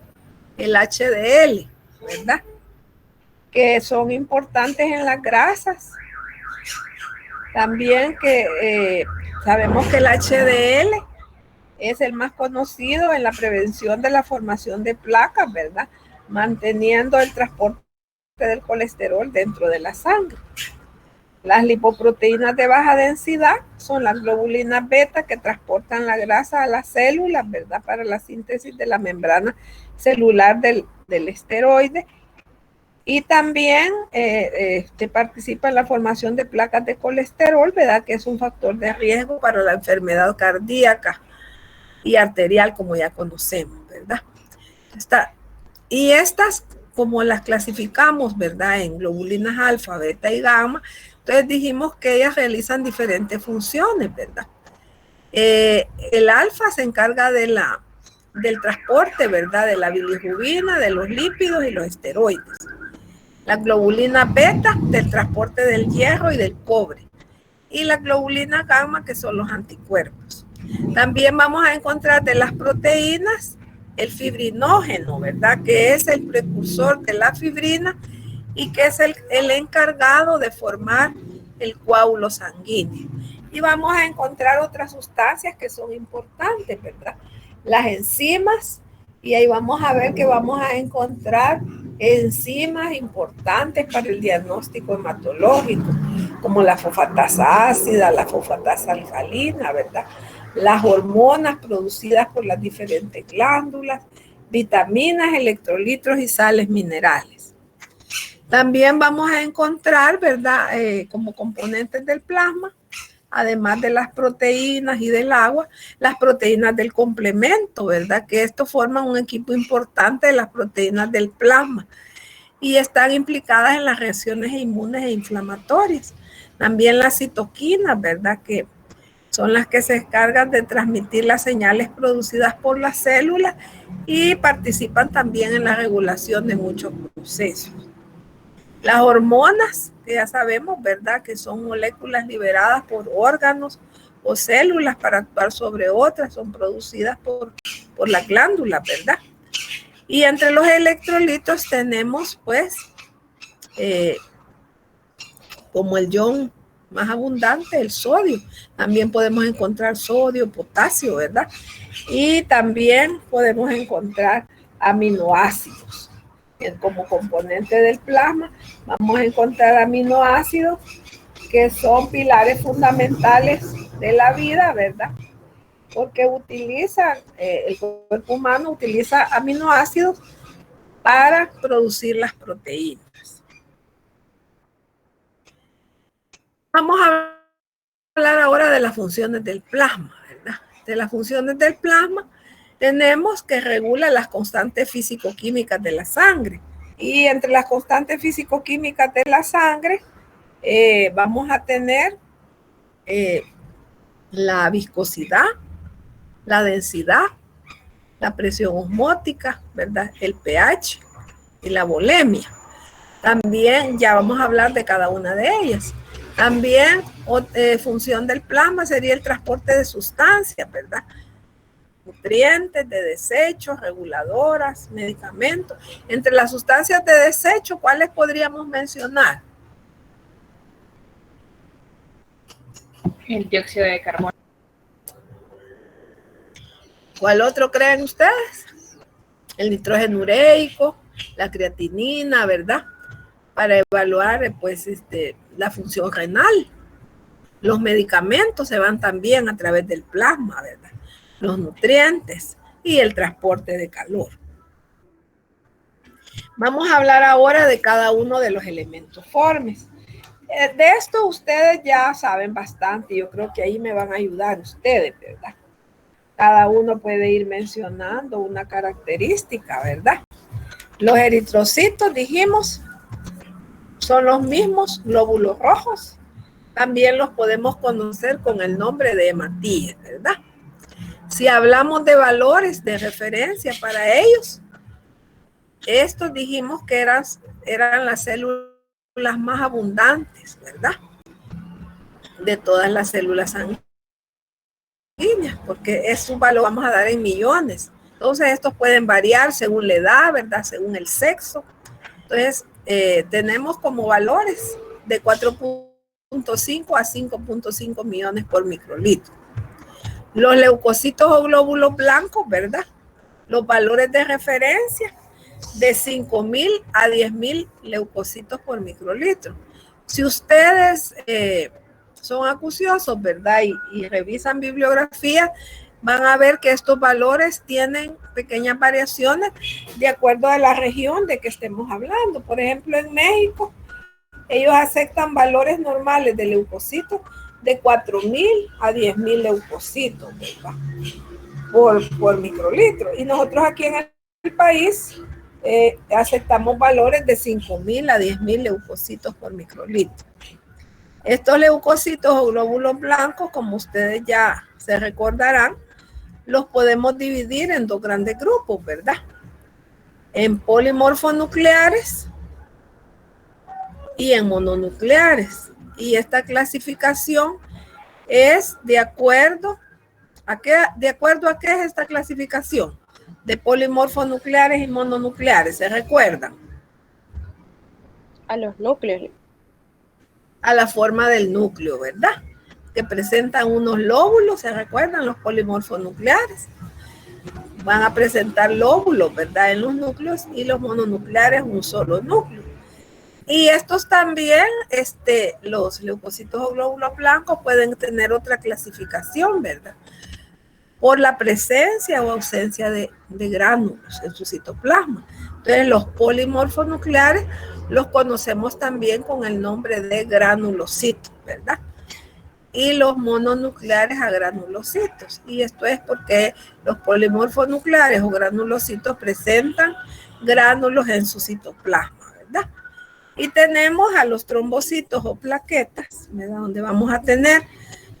el HDL, ¿verdad? Que son importantes en las grasas. También que sabemos que el HDL es el más conocido en la prevención de la formación de placas, ¿verdad? Manteniendo el transporte del colesterol dentro de la sangre. Las lipoproteínas de baja densidad son las globulinas beta que transportan la grasa a las células, ¿verdad? Para la síntesis de la membrana celular del esteroide. Y también participa en la formación de placas de colesterol, ¿verdad? Que es un factor de riesgo para la enfermedad cardíaca y arterial, como ya conocemos, ¿verdad? Y estas, como las clasificamos, ¿verdad? En globulinas alfa, beta y gamma, entonces dijimos que ellas realizan diferentes funciones, ¿verdad? El alfa se encarga del transporte, ¿verdad? De la bilirrubina, de los lípidos y los esteroides. La globulina beta del transporte del hierro y del cobre. Y la globulina gamma, que son los anticuerpos. También vamos a encontrar de las proteínas el fibrinógeno, ¿verdad? Que es el precursor de la fibrina y que es el encargado de formar el coágulo sanguíneo. Y vamos a encontrar otras sustancias que son importantes, ¿verdad? Las enzimas, y ahí vamos a ver que vamos a encontrar enzimas importantes para el diagnóstico hematológico, como la fosfatasa ácida, la fosfatasa alcalina, ¿verdad? Las hormonas producidas por las diferentes glándulas, vitaminas, electrolitos y sales minerales. También vamos a encontrar, ¿verdad? Como componentes del plasma, además de las proteínas y del agua, las proteínas del complemento, ¿verdad? Que esto forma un equipo importante de las proteínas del plasma. y están implicadas en las reacciones inmunes e inflamatorias. También las citoquinas, ¿verdad? Que son las que se encargan de transmitir las señales producidas por las células y participan también en la regulación de muchos procesos. Las hormonas, que ya sabemos, ¿verdad? Que son moléculas liberadas por órganos o células para actuar sobre otras, son producidas por la glándula, ¿verdad? Y entre los electrolitos tenemos, pues, como el ion más abundante, el sodio. También podemos encontrar sodio, potasio, ¿verdad? Y también podemos encontrar aminoácidos. Como componente del plasma, vamos a encontrar aminoácidos que son pilares fundamentales de la vida, ¿verdad? Porque el cuerpo humano utiliza aminoácidos para producir las proteínas. Vamos a hablar ahora de las funciones del plasma, ¿verdad? De las funciones del plasma tenemos que regula las constantes físico-químicas de la sangre. Y entre las constantes físico-químicas de la sangre vamos a tener la viscosidad, la densidad, la presión osmótica, ¿verdad? El pH y la volemia. También ya vamos a hablar de cada una de ellas. También función del plasma sería el transporte de sustancias, ¿verdad? Nutrientes, de desechos, reguladoras, medicamentos. Entre las sustancias de desecho, ¿cuáles podríamos mencionar? El dióxido de carbono. ¿Cuál otro creen ustedes? El nitrógeno ureico, la creatinina, ¿verdad? Para evaluar, pues, la función renal. Los medicamentos se van también a través del plasma, ¿verdad? Los nutrientes y el transporte de calor. Vamos a hablar ahora de cada uno de los elementos formes. De esto ustedes ya saben bastante. Yo creo que ahí me van a ayudar ustedes, ¿verdad? Cada uno puede ir mencionando una característica, ¿verdad? Los eritrocitos, dijimos, son los mismos glóbulos rojos. También los podemos conocer con el nombre de hematíes, ¿verdad? Si hablamos de valores de referencia para ellos, estos dijimos que eran las células más abundantes, ¿verdad? De todas las células sanguíneas, porque es un valor, vamos a dar en millones. Entonces, estos pueden variar según la edad, ¿verdad? Según el sexo. Entonces, tenemos como valores de 4.5 a 5.5 millones por microlitro. Los leucocitos o glóbulos blancos, ¿verdad? Los valores de referencia de 5,000 a 10,000 leucocitos por microlitro. Si ustedes son acuciosos, ¿verdad? Y revisan bibliografía, van a ver que estos valores tienen pequeñas variaciones de acuerdo a la región de que estemos hablando. Por ejemplo, en México, ellos aceptan valores normales de leucocitos de 4,000 a 10,000 leucocitos, ¿verdad? Por microlitro. Y nosotros aquí en el país aceptamos valores de 5,000 a 10,000 leucocitos por microlitro. Estos leucocitos o glóbulos blancos, como ustedes ya se recordarán, los podemos dividir en dos grandes grupos, ¿verdad? En polimorfonucleares y en mononucleares. Y esta clasificación es ¿de acuerdo a qué es esta clasificación? De polimorfonucleares y mononucleares, ¿se recuerdan? A los núcleos. A la forma del núcleo, ¿verdad? Que presentan unos lóbulos, ¿se recuerdan? Los polimorfonucleares. Van a presentar lóbulos, ¿verdad? En los núcleos, y los mononucleares un solo núcleo. Y estos también, los leucocitos o glóbulos blancos pueden tener otra clasificación, ¿verdad? Por la presencia o ausencia de gránulos en su citoplasma. Entonces, los polimorfonucleares los conocemos también con el nombre de granulocitos, ¿verdad? Y los mononucleares a granulocitos. Y esto es porque los polimorfonucleares o granulocitos presentan gránulos en su citoplasma, ¿verdad? ¿verdad? Y tenemos a los trombocitos o plaquetas, ¿verdad? Donde vamos a tener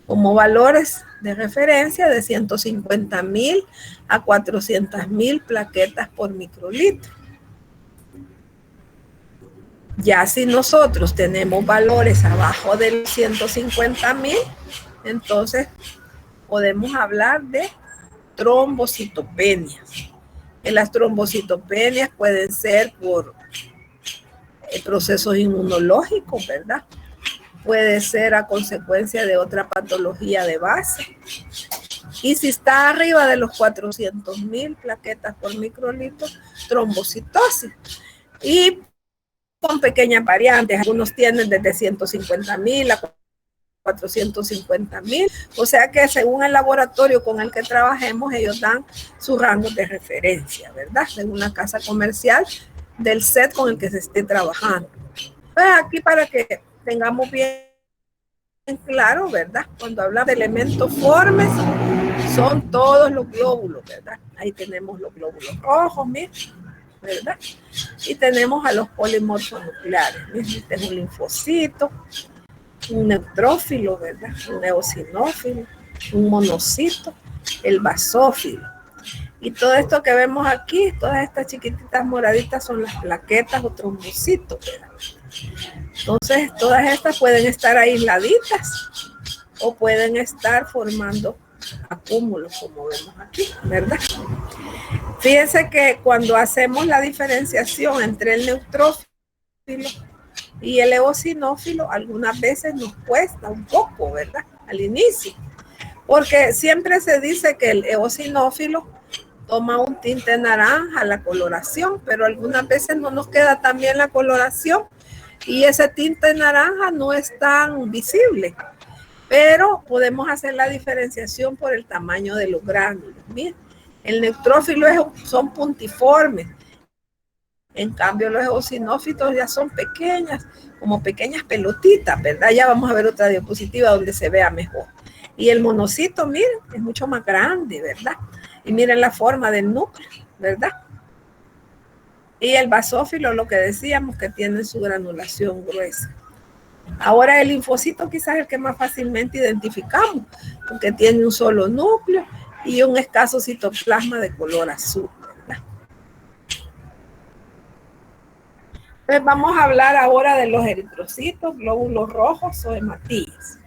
como valores de referencia de 150.000 a 400.000 plaquetas por microlitro. Ya si nosotros tenemos valores abajo de 150.000, entonces podemos hablar de trombocitopenias. Las trombocitopenias pueden ser por procesos inmunológicos, ¿verdad? Puede ser a consecuencia de otra patología de base. Y si está arriba de los 400.000 plaquetas por microlitro, trombocitosis. Y con pequeñas variantes, algunos tienen desde 150.000 a 450.000, o sea que según el laboratorio con el que trabajemos, ellos dan sus rangos de referencia, ¿verdad? En una casa comercial del set con el que se esté trabajando. Pues aquí para que tengamos bien claro, ¿verdad? Cuando hablamos de elementos formes, son todos los glóbulos, ¿verdad? Ahí tenemos los glóbulos rojos, miren, ¿verdad? Y tenemos a los polimorfonucleares. Este es un linfocito, un neutrófilo, ¿verdad? Un eosinófilo, un monocito, el basófilo. Y todo esto que vemos aquí, todas estas chiquititas moraditas son las plaquetas o trombocitos, ¿verdad? Entonces, todas estas pueden estar aisladitas o pueden estar formando acúmulos, como vemos aquí, ¿verdad? Fíjense que cuando hacemos la diferenciación entre el neutrófilo y el eosinófilo, algunas veces nos cuesta un poco, ¿verdad? Al inicio, porque siempre se dice que el eosinófilo toma un tinte naranja la coloración, pero algunas veces no nos queda tan bien la coloración y ese tinte naranja no es tan visible, pero podemos hacer la diferenciación por el tamaño de los gránulos. Miren, el neutrófilo son puntiformes, en cambio los eosinófilos ya son pequeñas, como pequeñas pelotitas, ¿verdad? Ya vamos a ver otra diapositiva donde se vea mejor. Y el monocito, miren, es mucho más grande, ¿verdad? Y miren la forma del núcleo, ¿verdad? Y el basófilo, lo que decíamos, que tiene su granulación gruesa. Ahora el linfocito quizás es el que más fácilmente identificamos, porque tiene un solo núcleo y un escaso citoplasma de color azul, ¿verdad? Entonces vamos a hablar ahora de los eritrocitos, glóbulos rojos o hematíes.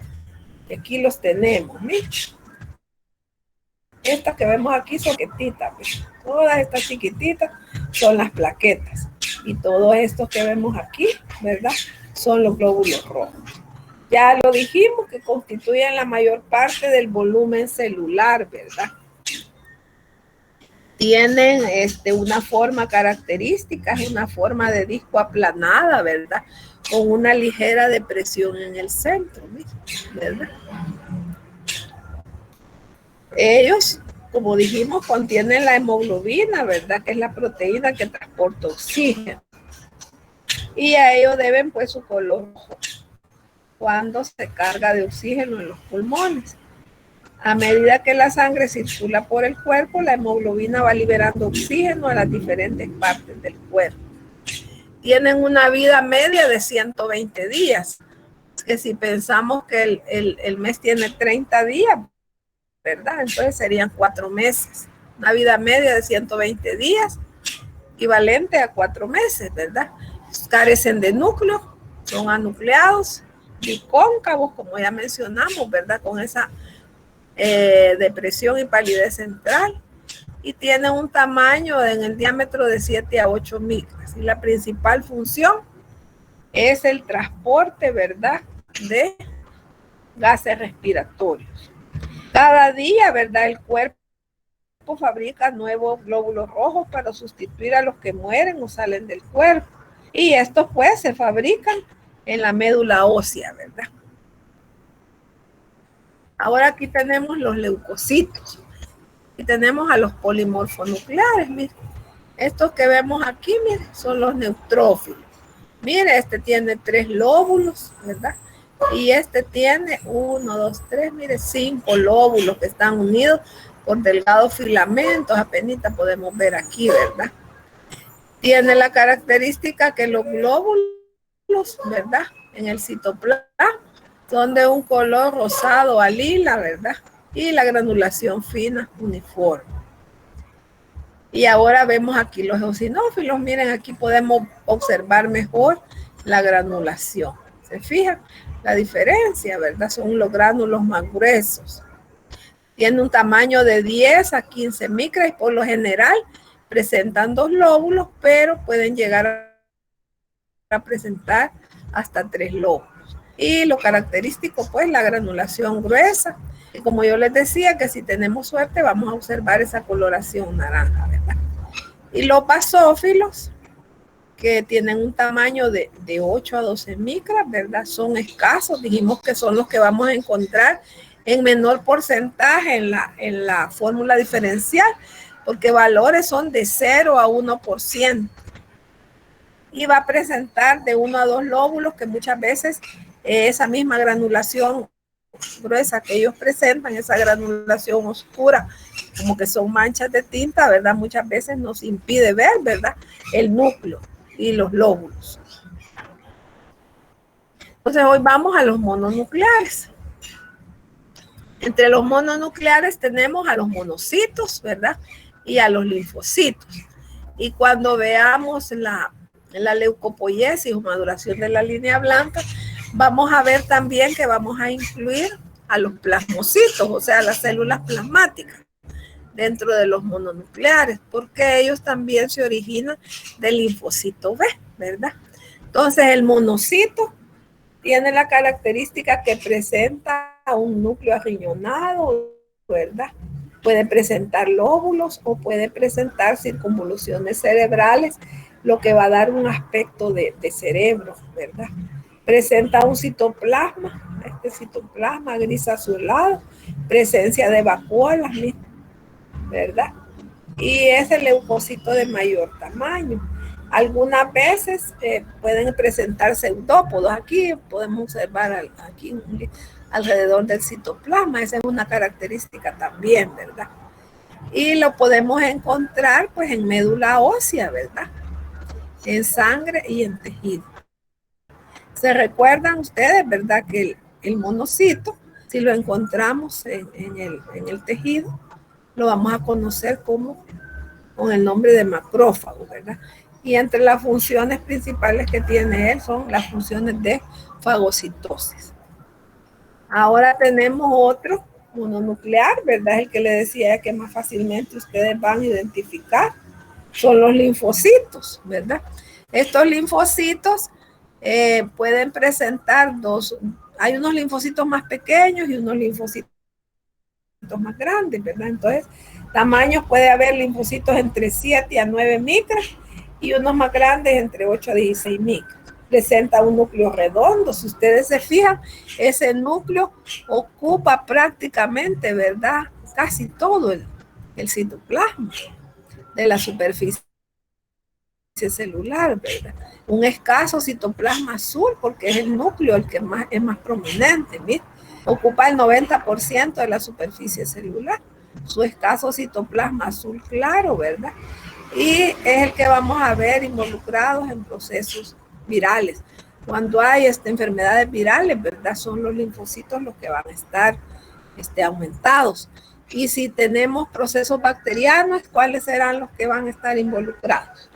Aquí los tenemos, ¿sí? Estas que vemos aquí son plaquetitas, pues. Todas estas chiquititas son las plaquetas. Y todos estos que vemos aquí, ¿verdad? Son los glóbulos rojos. Ya lo dijimos que constituyen la mayor parte del volumen celular, ¿verdad? Tienen una forma característica, es una forma de disco aplanada, ¿verdad? Con una ligera depresión en el centro, ¿verdad? Ellos, como dijimos, contienen la hemoglobina, ¿verdad? Que es la proteína que transporta oxígeno. Y a ellos deben, pues, su color rojo cuando se carga de oxígeno en los pulmones. A medida que la sangre circula por el cuerpo, la hemoglobina va liberando oxígeno a las diferentes partes del cuerpo. Tienen una vida media de 120 días. Que si pensamos que el mes tiene 30 días, ¿verdad? Entonces serían 4 meses. Una vida media de 120 días, equivalente a 4 meses, ¿verdad? Carecen de núcleo, son anucleados, bicóncavos, como ya mencionamos, ¿verdad? Con esa depresión y palidez central. Y tienen un tamaño en el diámetro de 7 a 8 micras. Y la principal función es el transporte, ¿verdad?, de gases respiratorios. Cada día, ¿verdad?, el cuerpo fabrica nuevos glóbulos rojos para sustituir a los que mueren o salen del cuerpo. Y estos, pues, se fabrican en la médula ósea, ¿verdad? Ahora aquí tenemos los leucocitos. Y tenemos a los polimorfonucleares, miren. Estos que vemos aquí, miren, son los neutrófilos. Mire, este tiene 3 lóbulos, ¿verdad? Y este tiene 1, 2, 3, mire, 5 lóbulos que están unidos por delgados filamentos. Apenas podemos ver aquí, ¿verdad? Tiene la característica que los glóbulos, ¿verdad? En el citoplasma son de un color rosado a lila, ¿verdad? Y la granulación fina uniforme. Y ahora vemos aquí los eosinófilos. Miren, aquí podemos observar mejor la granulación. ¿Se fijan? La diferencia, ¿verdad? Son los gránulos más gruesos. Tiene un tamaño de 10 a 15 micras y por lo general presentan 2 lóbulos, pero pueden llegar a presentar hasta 3 lóbulos. Y lo característico, pues, la granulación gruesa. Y como yo les decía, que si tenemos suerte vamos a observar esa coloración naranja, ¿verdad? Y los basófilos, que tienen un tamaño de 8 a 12 micras, ¿verdad? Son escasos, dijimos que son los que vamos a encontrar en menor porcentaje en la fórmula diferencial, porque valores son de 0 a 1%. Y va a presentar de 1 a 2 lóbulos, que muchas veces esa misma granulación gruesa que ellos presentan, esa granulación oscura, como que son manchas de tinta, ¿verdad? Muchas veces nos impide ver, ¿verdad? El núcleo y los lóbulos. Entonces hoy vamos a los mononucleares. Entre los mononucleares tenemos a los monocitos, ¿verdad? Y a los linfocitos. Y cuando veamos la leucopoiesis o maduración de la línea blanca, vamos a ver también que vamos a incluir a los plasmocitos, o sea, las células plasmáticas dentro de los mononucleares, porque ellos también se originan del linfocito B, ¿verdad? Entonces, el monocito tiene la característica que presenta un núcleo arriñonado, ¿verdad? Puede presentar lóbulos o puede presentar circunvoluciones cerebrales, lo que va a dar un aspecto de cerebro, ¿verdad? Presenta un citoplasma, este citoplasma gris azulado, presencia de vacuolas, ¿verdad? Y es el leucocito de mayor tamaño. Algunas veces pueden presentar pseudópodos. Aquí podemos observar aquí alrededor del citoplasma. Esa es una característica también, ¿verdad? Y lo podemos encontrar pues en médula ósea, ¿verdad? En sangre y en tejido. Se recuerdan ustedes, ¿verdad? Que el monocito, si lo encontramos en el tejido, lo vamos a conocer con el nombre de macrófago, ¿verdad? Y entre las funciones principales que tiene él son las funciones de fagocitosis. Ahora tenemos otro mononuclear, ¿verdad? El que le decía que más fácilmente ustedes van a identificar. Son los linfocitos, ¿verdad? Estos linfocitos pueden presentar hay unos linfocitos más pequeños y unos linfocitos más grandes, ¿verdad? Entonces, tamaños puede haber linfocitos entre 7 a 9 micras y unos más grandes entre 8 a 16 micras. Presenta un núcleo redondo. Si ustedes se fijan, ese núcleo ocupa prácticamente, ¿verdad? Casi todo el citoplasma de la superficie celular, ¿verdad? Un escaso citoplasma azul, porque es el núcleo el que es más prominente, ¿viste? Ocupa el 90% de la superficie celular. Su escaso citoplasma azul claro, ¿verdad? Y es el que vamos a ver involucrados en procesos virales. Cuando hay enfermedades virales, ¿verdad? Son los linfocitos los que van a estar aumentados. Y si tenemos procesos bacterianos, ¿cuáles serán los que van a estar involucrados?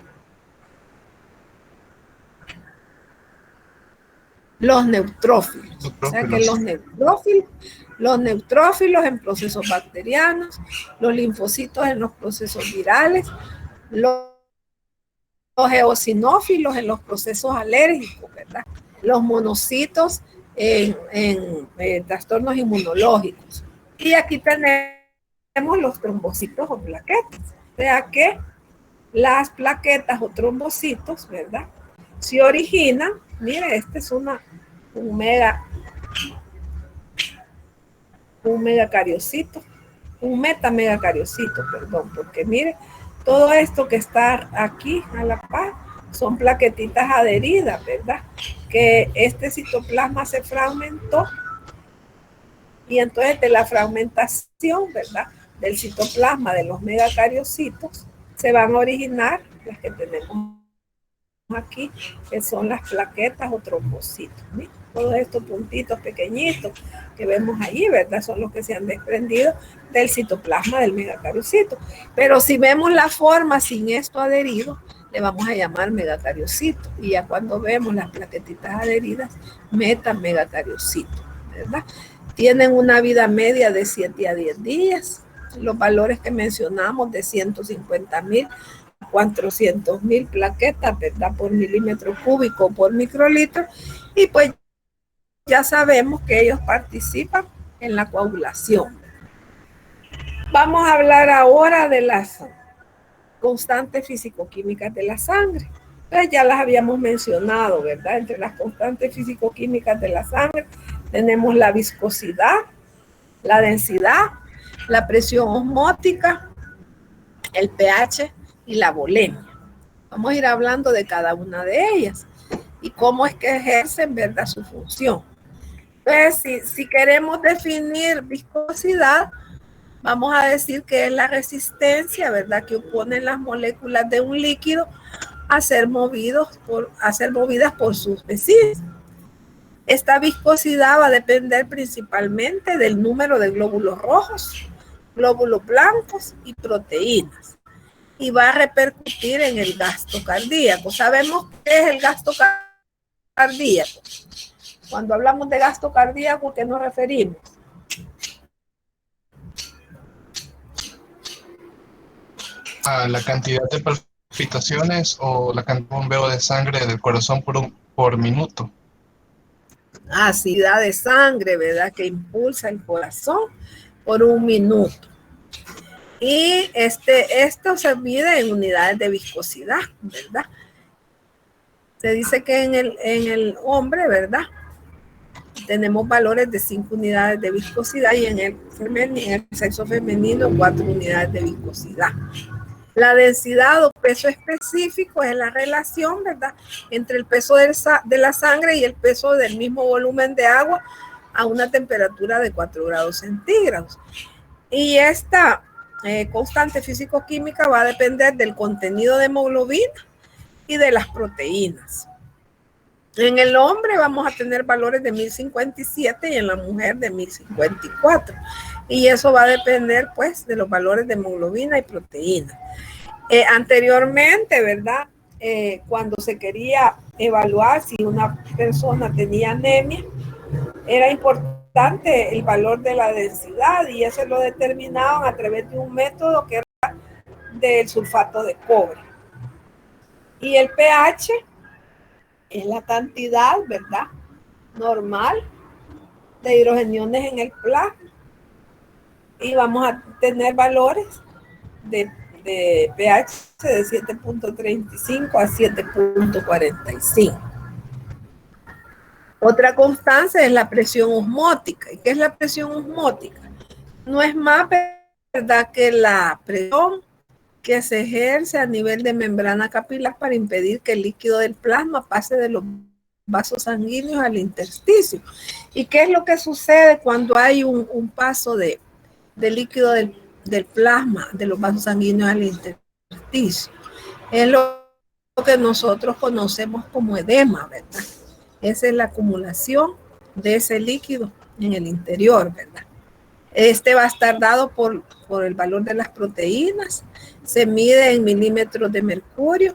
Los neutrófilos. O sea que los neutrófilos en procesos bacterianos, los linfocitos en los procesos virales, los eosinófilos en los procesos alérgicos, ¿verdad? Los monocitos en trastornos inmunológicos. Y aquí tenemos los trombocitos o plaquetas. O sea que las plaquetas o trombocitos, ¿verdad? Se originan, mire, este es un megacariocito, un metamegacariocito, perdón, porque mire, todo esto que está aquí a la par son plaquetitas adheridas, ¿verdad? Que este citoplasma se fragmentó y entonces de la fragmentación, ¿verdad? Del citoplasma de los megacariocitos se van a originar las que tenemos aquí, que son las plaquetas o trombocitos. ¿Sí? Todos estos puntitos pequeñitos que vemos allí, ¿verdad? Son los que se han desprendido del citoplasma del megacariocito. Pero si vemos la forma sin esto adherido, le vamos a llamar megacariocito. Y ya cuando vemos las plaquetitas adheridas, metamegacariocito, ¿verdad? Tienen una vida media de 7 a 10 días. Los valores que mencionamos de 150,000 a 400,000 plaquetas, ¿verdad? Por milímetro cúbico o por microlitro. Y pues ya sabemos que ellos participan en la coagulación. Vamos a hablar ahora de las constantes físico-químicas de la sangre. Pues ya las habíamos mencionado, ¿verdad? Entre las constantes físico-químicas de la sangre tenemos la viscosidad, la densidad, la presión osmótica, el pH y la volemia. Vamos a ir hablando de cada una de ellas y cómo es que ejercen, ¿verdad?, su función. Entonces, si queremos definir viscosidad, vamos a decir que es la resistencia, ¿verdad?, que oponen las moléculas de un líquido a ser movidas por sus vecinos. Esta viscosidad va a depender principalmente del número de glóbulos rojos, glóbulos blancos y proteínas. Y va a repercutir en el gasto cardíaco. ¿Sabemos qué es el gasto cardíaco? Cuando hablamos de gasto cardíaco, ¿a qué nos referimos? A la cantidad de palpitaciones o la cantidad de bombeo de sangre del corazón por minuto. Cantidad de sangre, ¿verdad?, que impulsa el corazón por un minuto. Y esto se mide en unidades de viscosidad, ¿verdad? Se dice que en el hombre, ¿verdad?, tenemos valores de 5 unidades de viscosidad y en el sexo femenino 4 unidades de viscosidad. La densidad o peso específico es la relación, ¿verdad?, entre el peso de la sangre y el peso del mismo volumen de agua a una temperatura de 4 grados centígrados. Y esta constante físico-química va a depender del contenido de hemoglobina y de las proteínas. En el hombre vamos a tener valores de 1057 y en la mujer de 1054. Y eso va a depender, pues, de los valores de hemoglobina y proteína. Anteriormente, ¿verdad?, cuando se quería evaluar si una persona tenía anemia, era importante el valor de la densidad y eso lo determinaban a través de un método que era del sulfato de cobre. Y el pH es la cantidad, ¿verdad?, normal de hidrogeniones en el plasma. Y vamos a tener valores de pH de 7.35 a 7.45. Otra constante es la presión osmótica. ¿Y qué es la presión osmótica? No es más, ¿verdad?, que la presión que se ejerce a nivel de membrana capilar para impedir que el líquido del plasma pase de los vasos sanguíneos al intersticio. ¿Y qué es lo que sucede cuando hay un paso de líquido del plasma de los vasos sanguíneos al intersticio? Es lo que nosotros conocemos como edema, ¿verdad? Esa es la acumulación de ese líquido en el interior, ¿verdad? Este va a estar dado por el valor de las proteínas, se mide en milímetros de mercurio.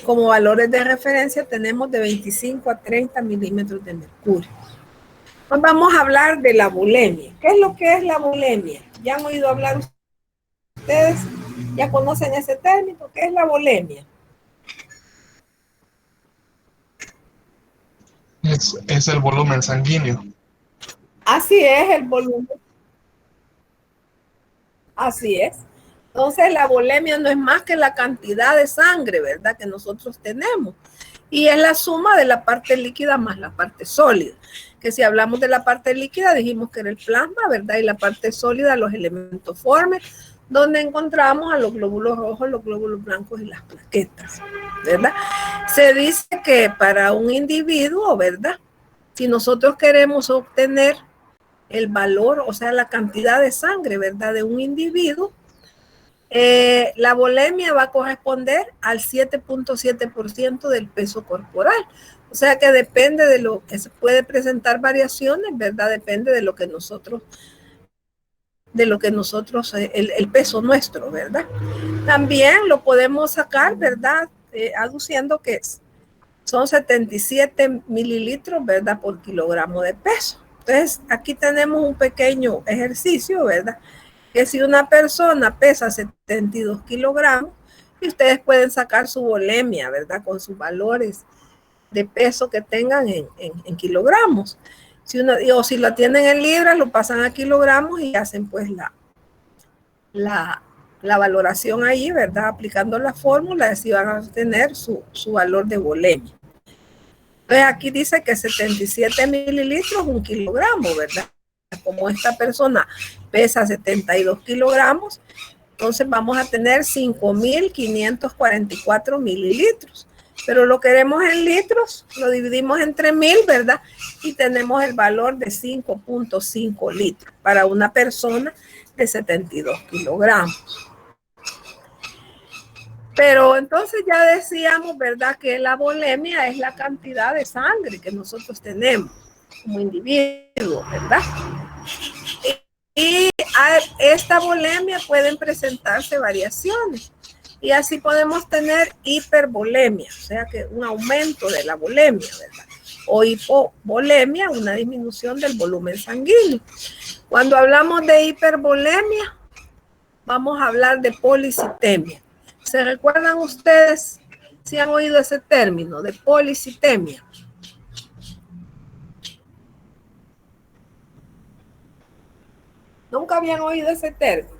Como valores de referencia tenemos de 25 a 30 milímetros de mercurio. Pues vamos a hablar de la bulimia. ¿Qué es lo que es la bulimia? ¿Ya han oído hablar ustedes? ¿Ya conocen ese término? ¿Qué es la bulimia? Es el volumen sanguíneo. Así es, el volumen. Así es. Entonces la bulimia no es más que la cantidad de sangre, ¿verdad?, que nosotros tenemos. Y es la suma de la parte líquida más la parte sólida. Que si hablamos de la parte líquida, dijimos que era el plasma, ¿verdad? Y la parte sólida, los elementos formes, donde encontramos a los glóbulos rojos, los glóbulos blancos y las plaquetas, ¿verdad? Se dice que para un individuo, ¿verdad?, si nosotros queremos obtener el valor, o sea, la cantidad de sangre, ¿verdad?, de un individuo, La volemia va a corresponder al 7.7% del peso corporal. O sea que depende de lo que se puede presentar variaciones, ¿verdad? Depende de lo que nosotros, el peso nuestro, ¿verdad? También lo podemos sacar, ¿verdad? Aduciendo que son 77 mililitros, ¿verdad? Por kilogramo de peso. Entonces, aquí tenemos un pequeño ejercicio, ¿verdad? Que si una persona pesa 72 kilogramos, y ustedes pueden sacar su volemia, ¿verdad? Con sus valores de peso que tengan en kilogramos. O si lo tienen en libras, lo pasan a kilogramos y hacen pues la valoración ahí, ¿verdad? Aplicando la fórmula, así van a tener su valor de volemia. Entonces aquí dice que 77 mililitros, 1 kilogramo, ¿verdad? Como esta persona pesa 72 kilogramos, entonces vamos a tener 5.544 mililitros. Pero lo queremos en litros, lo dividimos entre 1.000, ¿verdad? Y tenemos el valor de 5.5 litros para una persona de 72 kilogramos. Pero entonces ya decíamos, ¿verdad? Que la volemia es la cantidad de sangre que nosotros tenemos como individuo, ¿verdad? Y a esta volemia pueden presentarse variaciones. Y así podemos tener hipervolemia, o sea que un aumento de la volemia, ¿verdad? O hipovolemia, una disminución del volumen sanguíneo. Cuando hablamos de hipervolemia, vamos a hablar de policitemia. ¿Se recuerdan ustedes si han oído ese término de policitemia? Nunca habían oído ese término.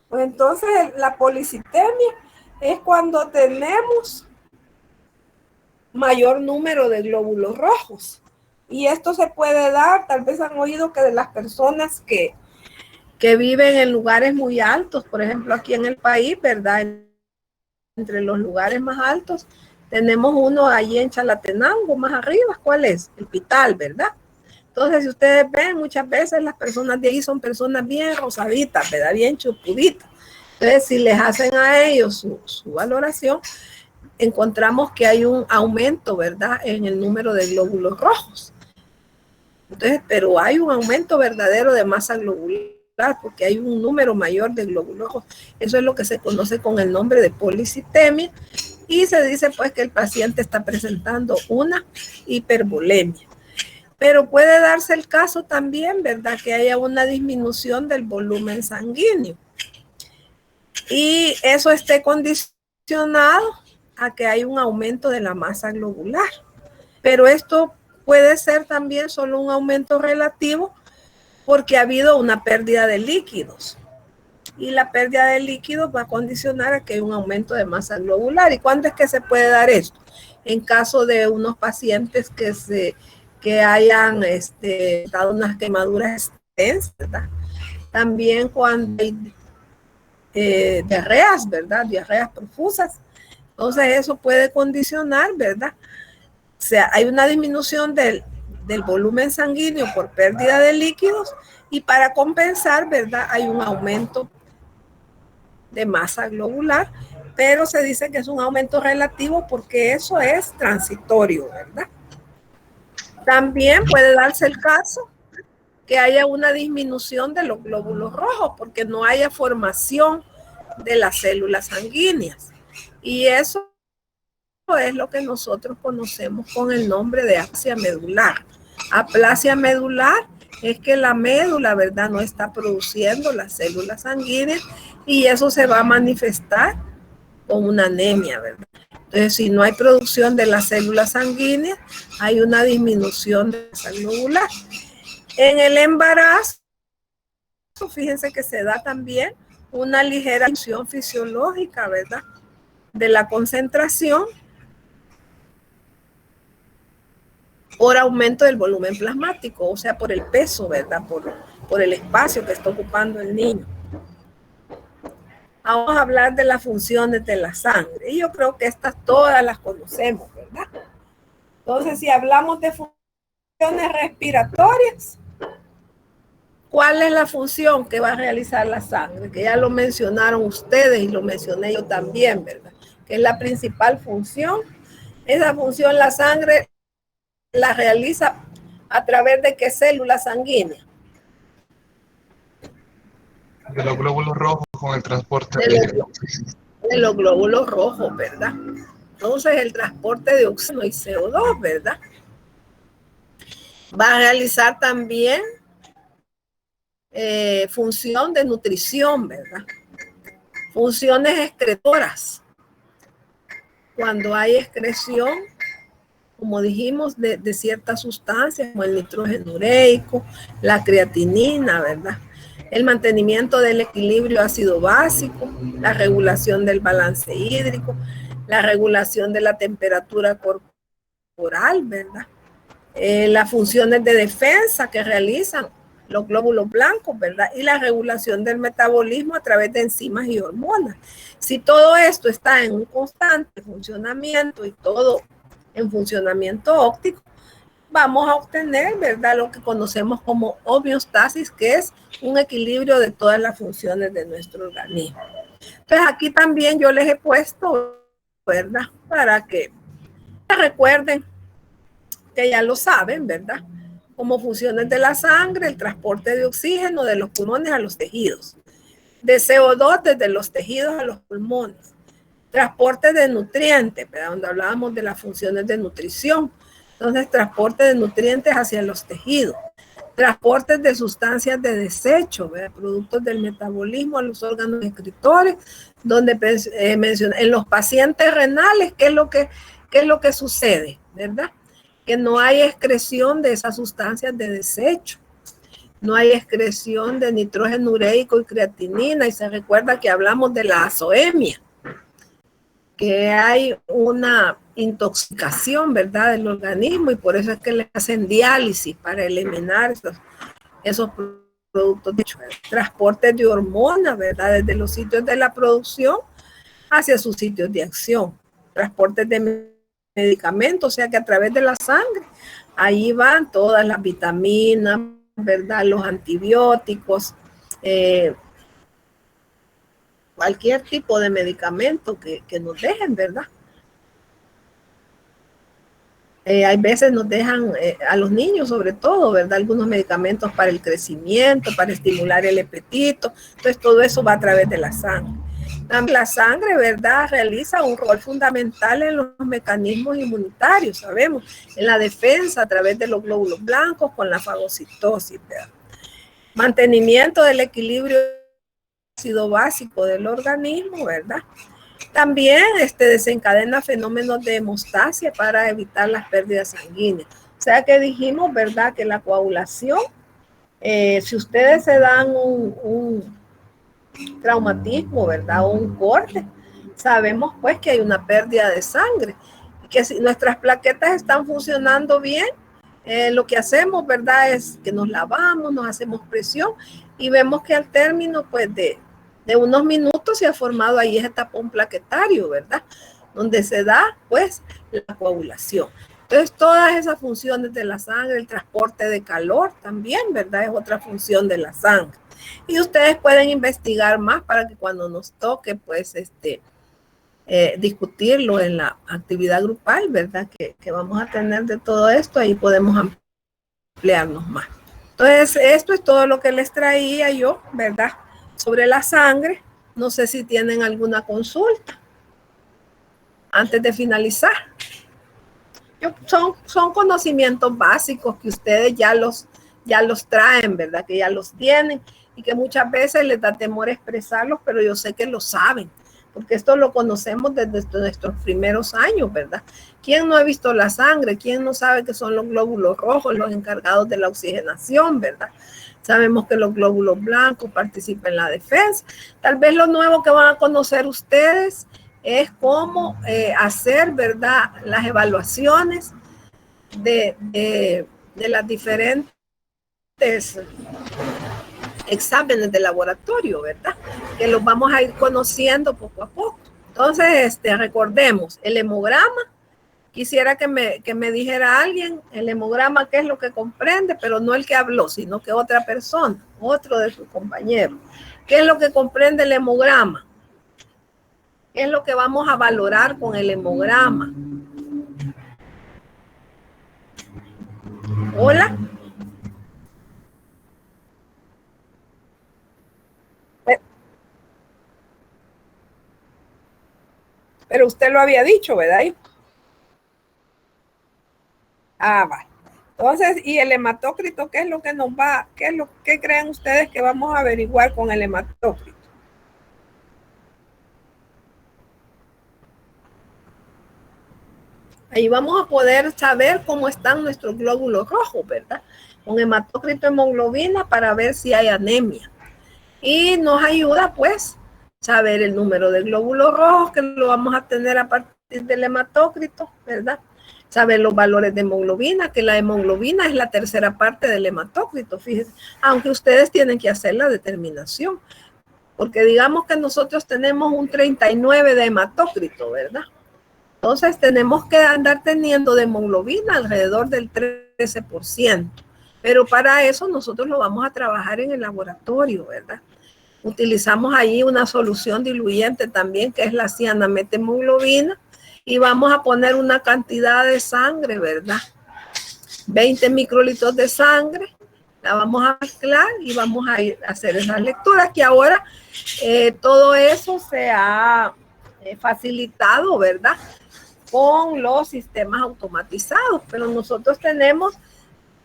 Pues entonces la policitemia es cuando tenemos mayor número de glóbulos rojos. Y esto se puede dar, tal vez han oído que de las personas que viven en lugares muy altos, por ejemplo aquí en el país, ¿verdad? Entre los lugares más altos tenemos uno allí en Chalatenango, más arriba. ¿Cuál es? El Pital, ¿verdad? Entonces, si ustedes ven, muchas veces las personas de ahí son personas bien rosaditas, ¿verdad? Bien chupuditas. Entonces, si les hacen a ellos su valoración, encontramos que hay un aumento, ¿verdad? En el número de glóbulos rojos. Entonces, pero hay un aumento verdadero de masa globular porque hay un número mayor de glóbulos rojos. Eso es lo que se conoce con el nombre de policitemia y se dice pues que el paciente está presentando una hipervolemia. Pero puede darse el caso también, ¿verdad? Que haya una disminución del volumen sanguíneo. Y eso esté condicionado a que hay un aumento de la masa globular. Pero esto puede ser también solo un aumento relativo porque ha habido una pérdida de líquidos. Y la pérdida de líquidos va a condicionar a que hay un aumento de masa globular. ¿Y cuándo es que se puede dar esto? En caso de unos pacientes que hayan dado unas quemaduras extensas, ¿verdad? También cuando hay diarreas, ¿verdad? Diarreas profusas. Entonces eso puede condicionar, ¿verdad? O sea, hay una disminución del volumen sanguíneo por pérdida de líquidos y para compensar, ¿verdad? Hay un aumento de masa globular, pero se dice que es un aumento relativo porque eso es transitorio, ¿verdad? También puede darse el caso que haya una disminución de los glóbulos rojos porque no haya formación de las células sanguíneas. Y eso es lo que nosotros conocemos con el nombre de aplasia medular. Aplasia medular es que la médula, ¿verdad?, no está produciendo las células sanguíneas y eso se va a manifestar con una anemia, ¿verdad? Entonces, si no hay producción de las células sanguíneas, hay una disminución de la masa globular. En el embarazo, fíjense que se da también una ligera disminución fisiológica, ¿verdad?, de la concentración por aumento del volumen plasmático, o sea, por el peso, ¿verdad?, por el espacio que está ocupando el niño. Vamos a hablar de las funciones de la sangre. Y yo creo que estas todas las conocemos, ¿verdad? Entonces, si hablamos de funciones respiratorias, ¿Cuál es la función que va a realizar la sangre? Que ya lo mencionaron ustedes y lo mencioné yo también, ¿verdad? Que es la principal función. Esa función la sangre la realiza a través de qué células sanguíneas. De los glóbulos rojos con el transporte de los glóbulos rojos, ¿verdad? Entonces el transporte de oxígeno y CO2, ¿verdad? Va a realizar también función de nutrición, ¿verdad? Funciones excretoras. Cuando hay excreción, como dijimos, de ciertas sustancias, como el nitrógeno ureico, la creatinina, ¿verdad? El mantenimiento del equilibrio ácido básico, la regulación del balance hídrico, la regulación de la temperatura corporal, ¿verdad? Las funciones de defensa que realizan los glóbulos blancos, ¿verdad? Y la regulación del metabolismo a través de enzimas y hormonas. Si todo esto está en un constante funcionamiento y todo en funcionamiento óptimo, vamos a obtener, ¿verdad?, lo que conocemos como homeostasis, que es un equilibrio de todas las funciones de nuestro organismo. Entonces aquí también yo les he puesto, ¿verdad?, para que recuerden que ya lo saben, ¿verdad?, como funciones de la sangre, el transporte de oxígeno de los pulmones a los tejidos, de CO2 desde los tejidos a los pulmones, transporte de nutrientes, ¿verdad?, donde hablábamos de las funciones de nutrición. Entonces, transporte de nutrientes hacia los tejidos, transportes de sustancias de desecho, ¿verdad?, productos del metabolismo a los órganos excretores, donde menciona en los pacientes renales, ¿qué es lo que sucede, ¿verdad? Que no hay excreción de esas sustancias de desecho, no hay excreción de nitrógeno ureico y creatinina, y se recuerda que hablamos de la azoemia, que hay una intoxicación, ¿verdad?, del organismo, y por eso es que le hacen diálisis para eliminar esos productos de transporte de hormonas, ¿verdad?, desde los sitios de la producción hacia sus sitios de acción, transportes de medicamentos, o sea que a través de la sangre, ahí van todas las vitaminas, ¿verdad?, los antibióticos, cualquier tipo de medicamento que nos dejen, ¿verdad? Hay veces nos dejan a los niños sobre todo, ¿verdad?, algunos medicamentos para el crecimiento, para estimular el apetito. Entonces todo eso va a través de la sangre. También la sangre, ¿verdad?, realiza un rol fundamental en los mecanismos inmunitarios, sabemos, en la defensa a través de los glóbulos blancos con la fagocitosis, ¿verdad? Mantenimiento del equilibrio ácido básico del organismo, ¿verdad? También desencadena fenómenos de hemostasia para evitar las pérdidas sanguíneas. O sea que dijimos, ¿verdad?, que la coagulación, si ustedes se dan un traumatismo, ¿verdad?, o un corte, sabemos pues que hay una pérdida de sangre. Y que si nuestras plaquetas están funcionando bien, lo que hacemos, ¿verdad?, es que nos lavamos, nos hacemos presión y vemos que al término pues de unos minutos se ha formado ahí ese tapón plaquetario, ¿verdad?, donde se da pues la coagulación. Entonces todas esas funciones de la sangre, el transporte de calor también, ¿verdad?, es otra función de la sangre. Y ustedes pueden investigar más para que cuando nos toque pues discutirlo en la actividad grupal, ¿verdad?, que vamos a tener de todo esto, ahí podemos ampliarnos más. Entonces, esto es todo lo que les traía yo, ¿verdad?, sobre la sangre. No sé si tienen alguna consulta antes de finalizar. Son conocimientos básicos que ustedes ya los traen, ¿verdad?, que ya los tienen y que muchas veces les da temor expresarlos, pero yo sé que lo saben, porque esto lo conocemos desde nuestros primeros años, ¿verdad? ¿Quién no ha visto la sangre? ¿Quién no sabe que son los glóbulos rojos los encargados de la oxigenación, ¿verdad? Sabemos que los glóbulos blancos participan en la defensa. Tal vez lo nuevo que van a conocer ustedes es cómo hacer, ¿verdad?, las evaluaciones de las diferentes exámenes de laboratorio, ¿verdad?, que los vamos a ir conociendo poco a poco. Entonces, recordemos, el hemograma, quisiera que me dijera alguien, el hemograma, qué es lo que comprende, pero no el que habló, sino que otra persona, otro de sus compañeros. ¿Qué es lo que comprende el hemograma? ¿Qué es lo que vamos a valorar con el hemograma? Hola. Pero usted lo había dicho, ¿verdad? Ah, vale. Entonces, ¿y el hematócrito qué es lo que nos va, qué creen ustedes que vamos a averiguar con el hematócrito? Ahí vamos a poder saber cómo están nuestros glóbulos rojos, ¿verdad? Con hematócrito, hemoglobina, para ver si hay anemia. Y nos ayuda, pues, saber el número de glóbulos rojos que lo vamos a tener a partir del hematócrito, ¿verdad? Saber los valores de hemoglobina, que la hemoglobina es la tercera parte del hematócrito, fíjense, aunque ustedes tienen que hacer la determinación, porque digamos que nosotros tenemos un 39 de hematócrito, ¿verdad? Entonces tenemos que andar teniendo de hemoglobina alrededor del 13%, pero para eso nosotros lo vamos a trabajar en el laboratorio, ¿verdad? Utilizamos ahí una solución diluyente también, que es la cianamethemoglobina, y vamos a poner una cantidad de sangre, ¿verdad? 20 microlitros de sangre, la vamos a mezclar y vamos a ir a hacer esas lecturas, que ahora todo eso se ha facilitado, ¿verdad? Con los sistemas automatizados, pero nosotros tenemos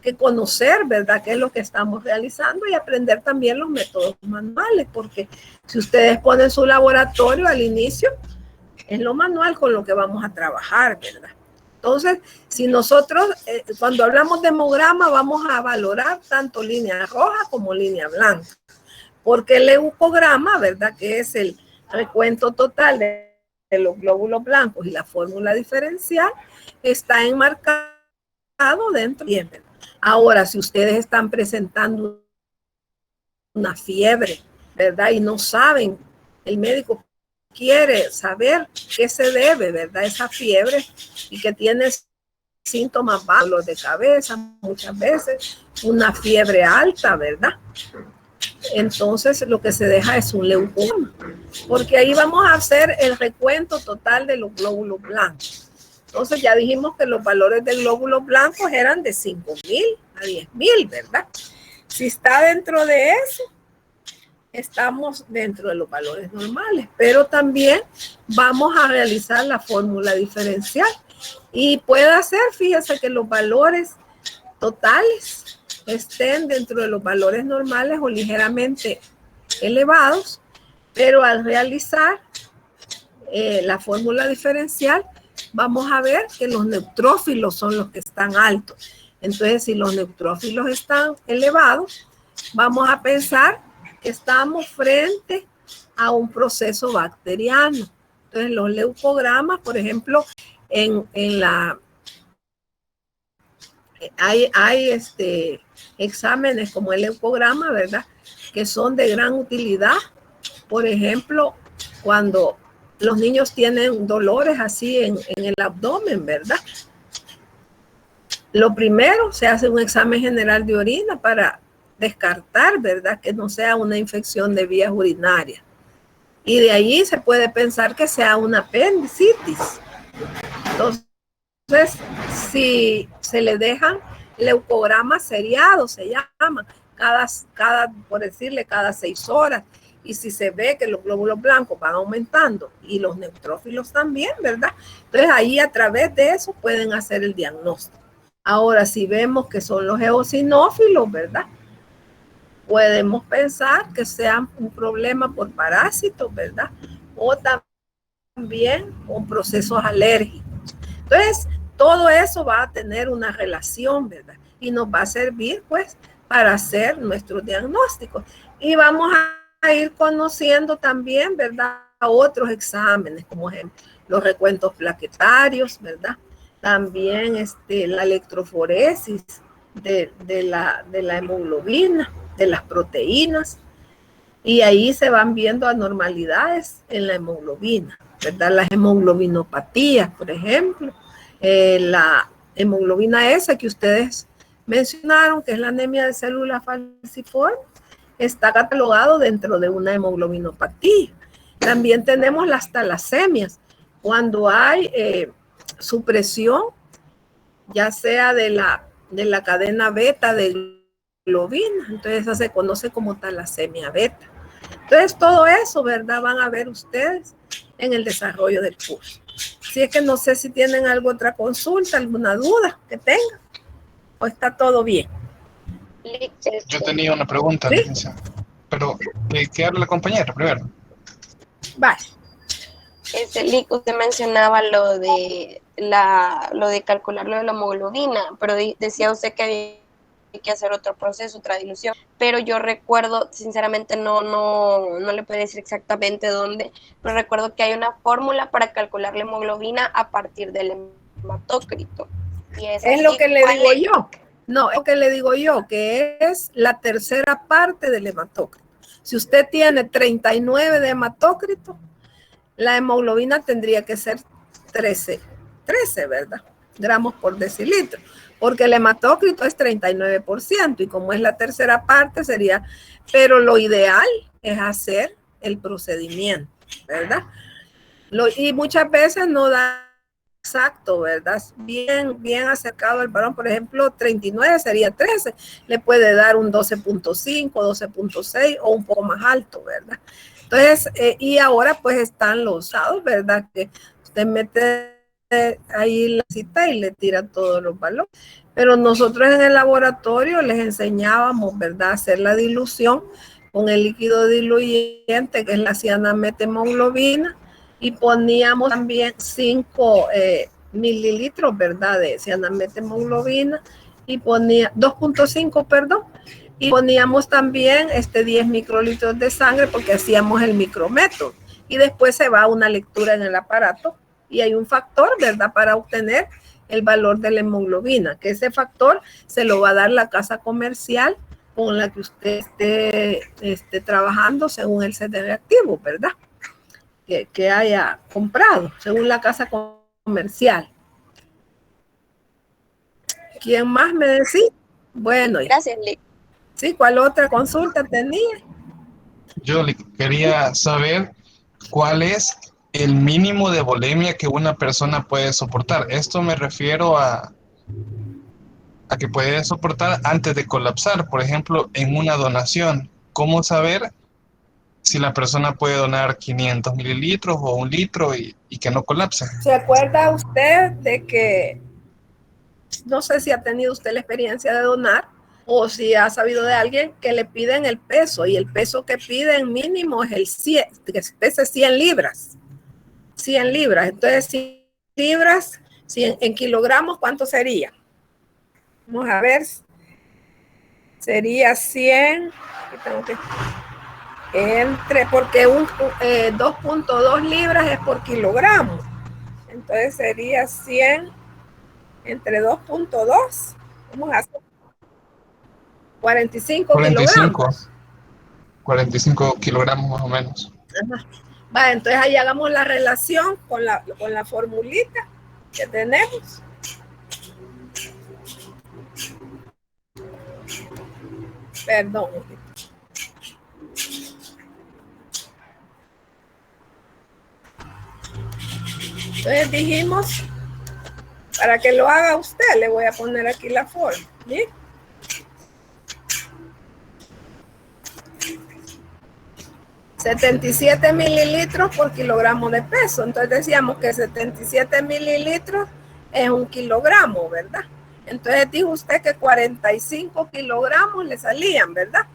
que conocer, ¿verdad?, qué es lo que estamos realizando y aprender también los métodos manuales, porque si ustedes ponen su laboratorio al inicio, es lo manual con lo que vamos a trabajar, ¿verdad? Entonces, si nosotros, cuando hablamos de hemograma, vamos a valorar tanto línea roja como línea blanca, porque el leucograma, ¿verdad?, que es el recuento total de los glóbulos blancos y la fórmula diferencial, está enmarcado dentro de él. Ahora, si ustedes están presentando una fiebre, ¿verdad?, y no saben, el médico quiere saber qué se debe, ¿verdad?, esa fiebre, y que tiene síntomas bajos de cabeza, muchas veces una fiebre alta, ¿verdad? Entonces lo que se deja es un leucograma, porque ahí vamos a hacer el recuento total de los glóbulos blancos. Entonces ya dijimos que los valores de glóbulos blancos eran de 5,000 a 10,000, ¿verdad? Si está dentro de eso, estamos dentro de los valores normales, pero también vamos a realizar la fórmula diferencial y puede ser, fíjese, que los valores totales estén dentro de los valores normales o ligeramente elevados, pero al realizar la fórmula diferencial, vamos a ver que los neutrófilos son los que están altos. Entonces, si los neutrófilos están elevados, vamos a pensar que estamos frente a un proceso bacteriano. Entonces, los leucogramas, por ejemplo, hay exámenes como el leucograma, ¿verdad?, que son de gran utilidad. Por ejemplo, cuando los niños tienen dolores así en el abdomen, ¿verdad? Lo primero, se hace un examen general de orina para descartar, ¿verdad?, que no sea una infección de vías urinarias. Y de ahí se puede pensar que sea una apendicitis. Entonces, si se le dejan leucogramas seriados, se llama, por decirle, cada 6 horas. Y si se ve que los glóbulos blancos van aumentando y los neutrófilos también, ¿verdad? Entonces, ahí a través de eso pueden hacer el diagnóstico. Ahora, si vemos que son los eosinófilos, ¿verdad?, podemos pensar que sea un problema por parásitos, ¿verdad?, o también con procesos alérgicos. Entonces, todo eso va a tener una relación, ¿verdad?, y nos va a servir, pues, para hacer nuestros diagnósticos. Y vamos a ir conociendo también, ¿verdad?, otros exámenes, como ejemplo, los recuentos plaquetarios, ¿verdad?, también la electroforesis de la hemoglobina, de las proteínas, y ahí se van viendo anormalidades en la hemoglobina, ¿verdad? Las hemoglobinopatías, por ejemplo, la hemoglobina S que ustedes mencionaron, que es la anemia de células falciformes, está catalogado dentro de una hemoglobinopatía. También tenemos las talasemias, cuando hay supresión, ya sea de la cadena beta de globina, entonces eso se conoce como talasemia beta. Entonces todo eso, ¿verdad? Van a ver ustedes en el desarrollo del curso. Si es que no sé si tienen alguna otra consulta, alguna duda que tengan, o está todo bien. Yo tenía una pregunta, ¿Sí? licenciada, pero que hable la compañera primero. Vale. Lick, usted mencionaba lo de calcular lo de la hemoglobina, pero decía usted que había que hacer otro proceso, otra dilución, pero yo recuerdo, sinceramente no le puedo decir exactamente dónde, pero recuerdo que hay una fórmula para calcular la hemoglobina a partir del hematócrito. Y es lo que le digo yo. No, es lo que le digo yo, que es la tercera parte del hematócrito. Si usted tiene 39 de hematócrito, la hemoglobina tendría que ser 13, ¿verdad? Gramos por decilitro, porque el hematócrito es 39% y como es la tercera parte sería, pero lo ideal es hacer el procedimiento, ¿verdad? Y muchas veces no da exacto, ¿verdad? Bien acercado al varón, por ejemplo, 39 sería 13, le puede dar un 12.5, 12.6 o un poco más alto, ¿verdad? Entonces, y ahora pues están los usados, ¿verdad? Que usted mete ahí la cita y le tira todos los valores. Pero nosotros en el laboratorio les enseñábamos, ¿verdad? Hacer la dilución con el líquido diluyente, que es la cianamethemoglobina, y poníamos también 5 mililitros, ¿verdad? De cianamethemoglobina y ponía 2.5, perdón, y poníamos también 10 microlitros de sangre porque hacíamos el micrométodo y después se va a una lectura en el aparato y hay un factor, ¿verdad? Para obtener el valor de la hemoglobina, que ese factor se lo va a dar la casa comercial con la que usted esté trabajando según el set reactivo, ¿verdad? Que haya comprado, según la casa comercial. ¿Quién más me decía? Bueno, gracias, Lick. Sí, ¿cuál otra consulta tenía? Yo quería saber cuál es el mínimo de volemia que una persona puede soportar. Esto me refiero a que puede soportar antes de colapsar, por ejemplo, en una donación. ¿Cómo saber si la persona puede donar 500 mililitros o 1 litro y que no colapse? ¿Se acuerda usted de que, no sé si ha tenido usted la experiencia de donar o si ha sabido de alguien que le piden el peso y el peso que piden mínimo es el 100, que pese 100 libras? 100 libras. Entonces, 100 libras, 100, en kilogramos, ¿cuánto sería? Vamos a ver. Sería 100. Tengo que, porque 2.2 libras es por kilogramo. Entonces sería 100 entre 2.2. Vamos a hacer 45 kilogramos. 45 kilogramos más o menos. Ajá. Va, entonces ahí hagamos la relación con la formulita que tenemos. Perdón. Entonces dijimos, para que lo haga usted, le voy a poner aquí la forma. ¿Sí? $77 mililitros por kilogramo de peso. Entonces decíamos que 77 mililitros es 1 kilogramo, ¿verdad? Entonces dijo usted que 45 kilogramos le salían, ¿verdad?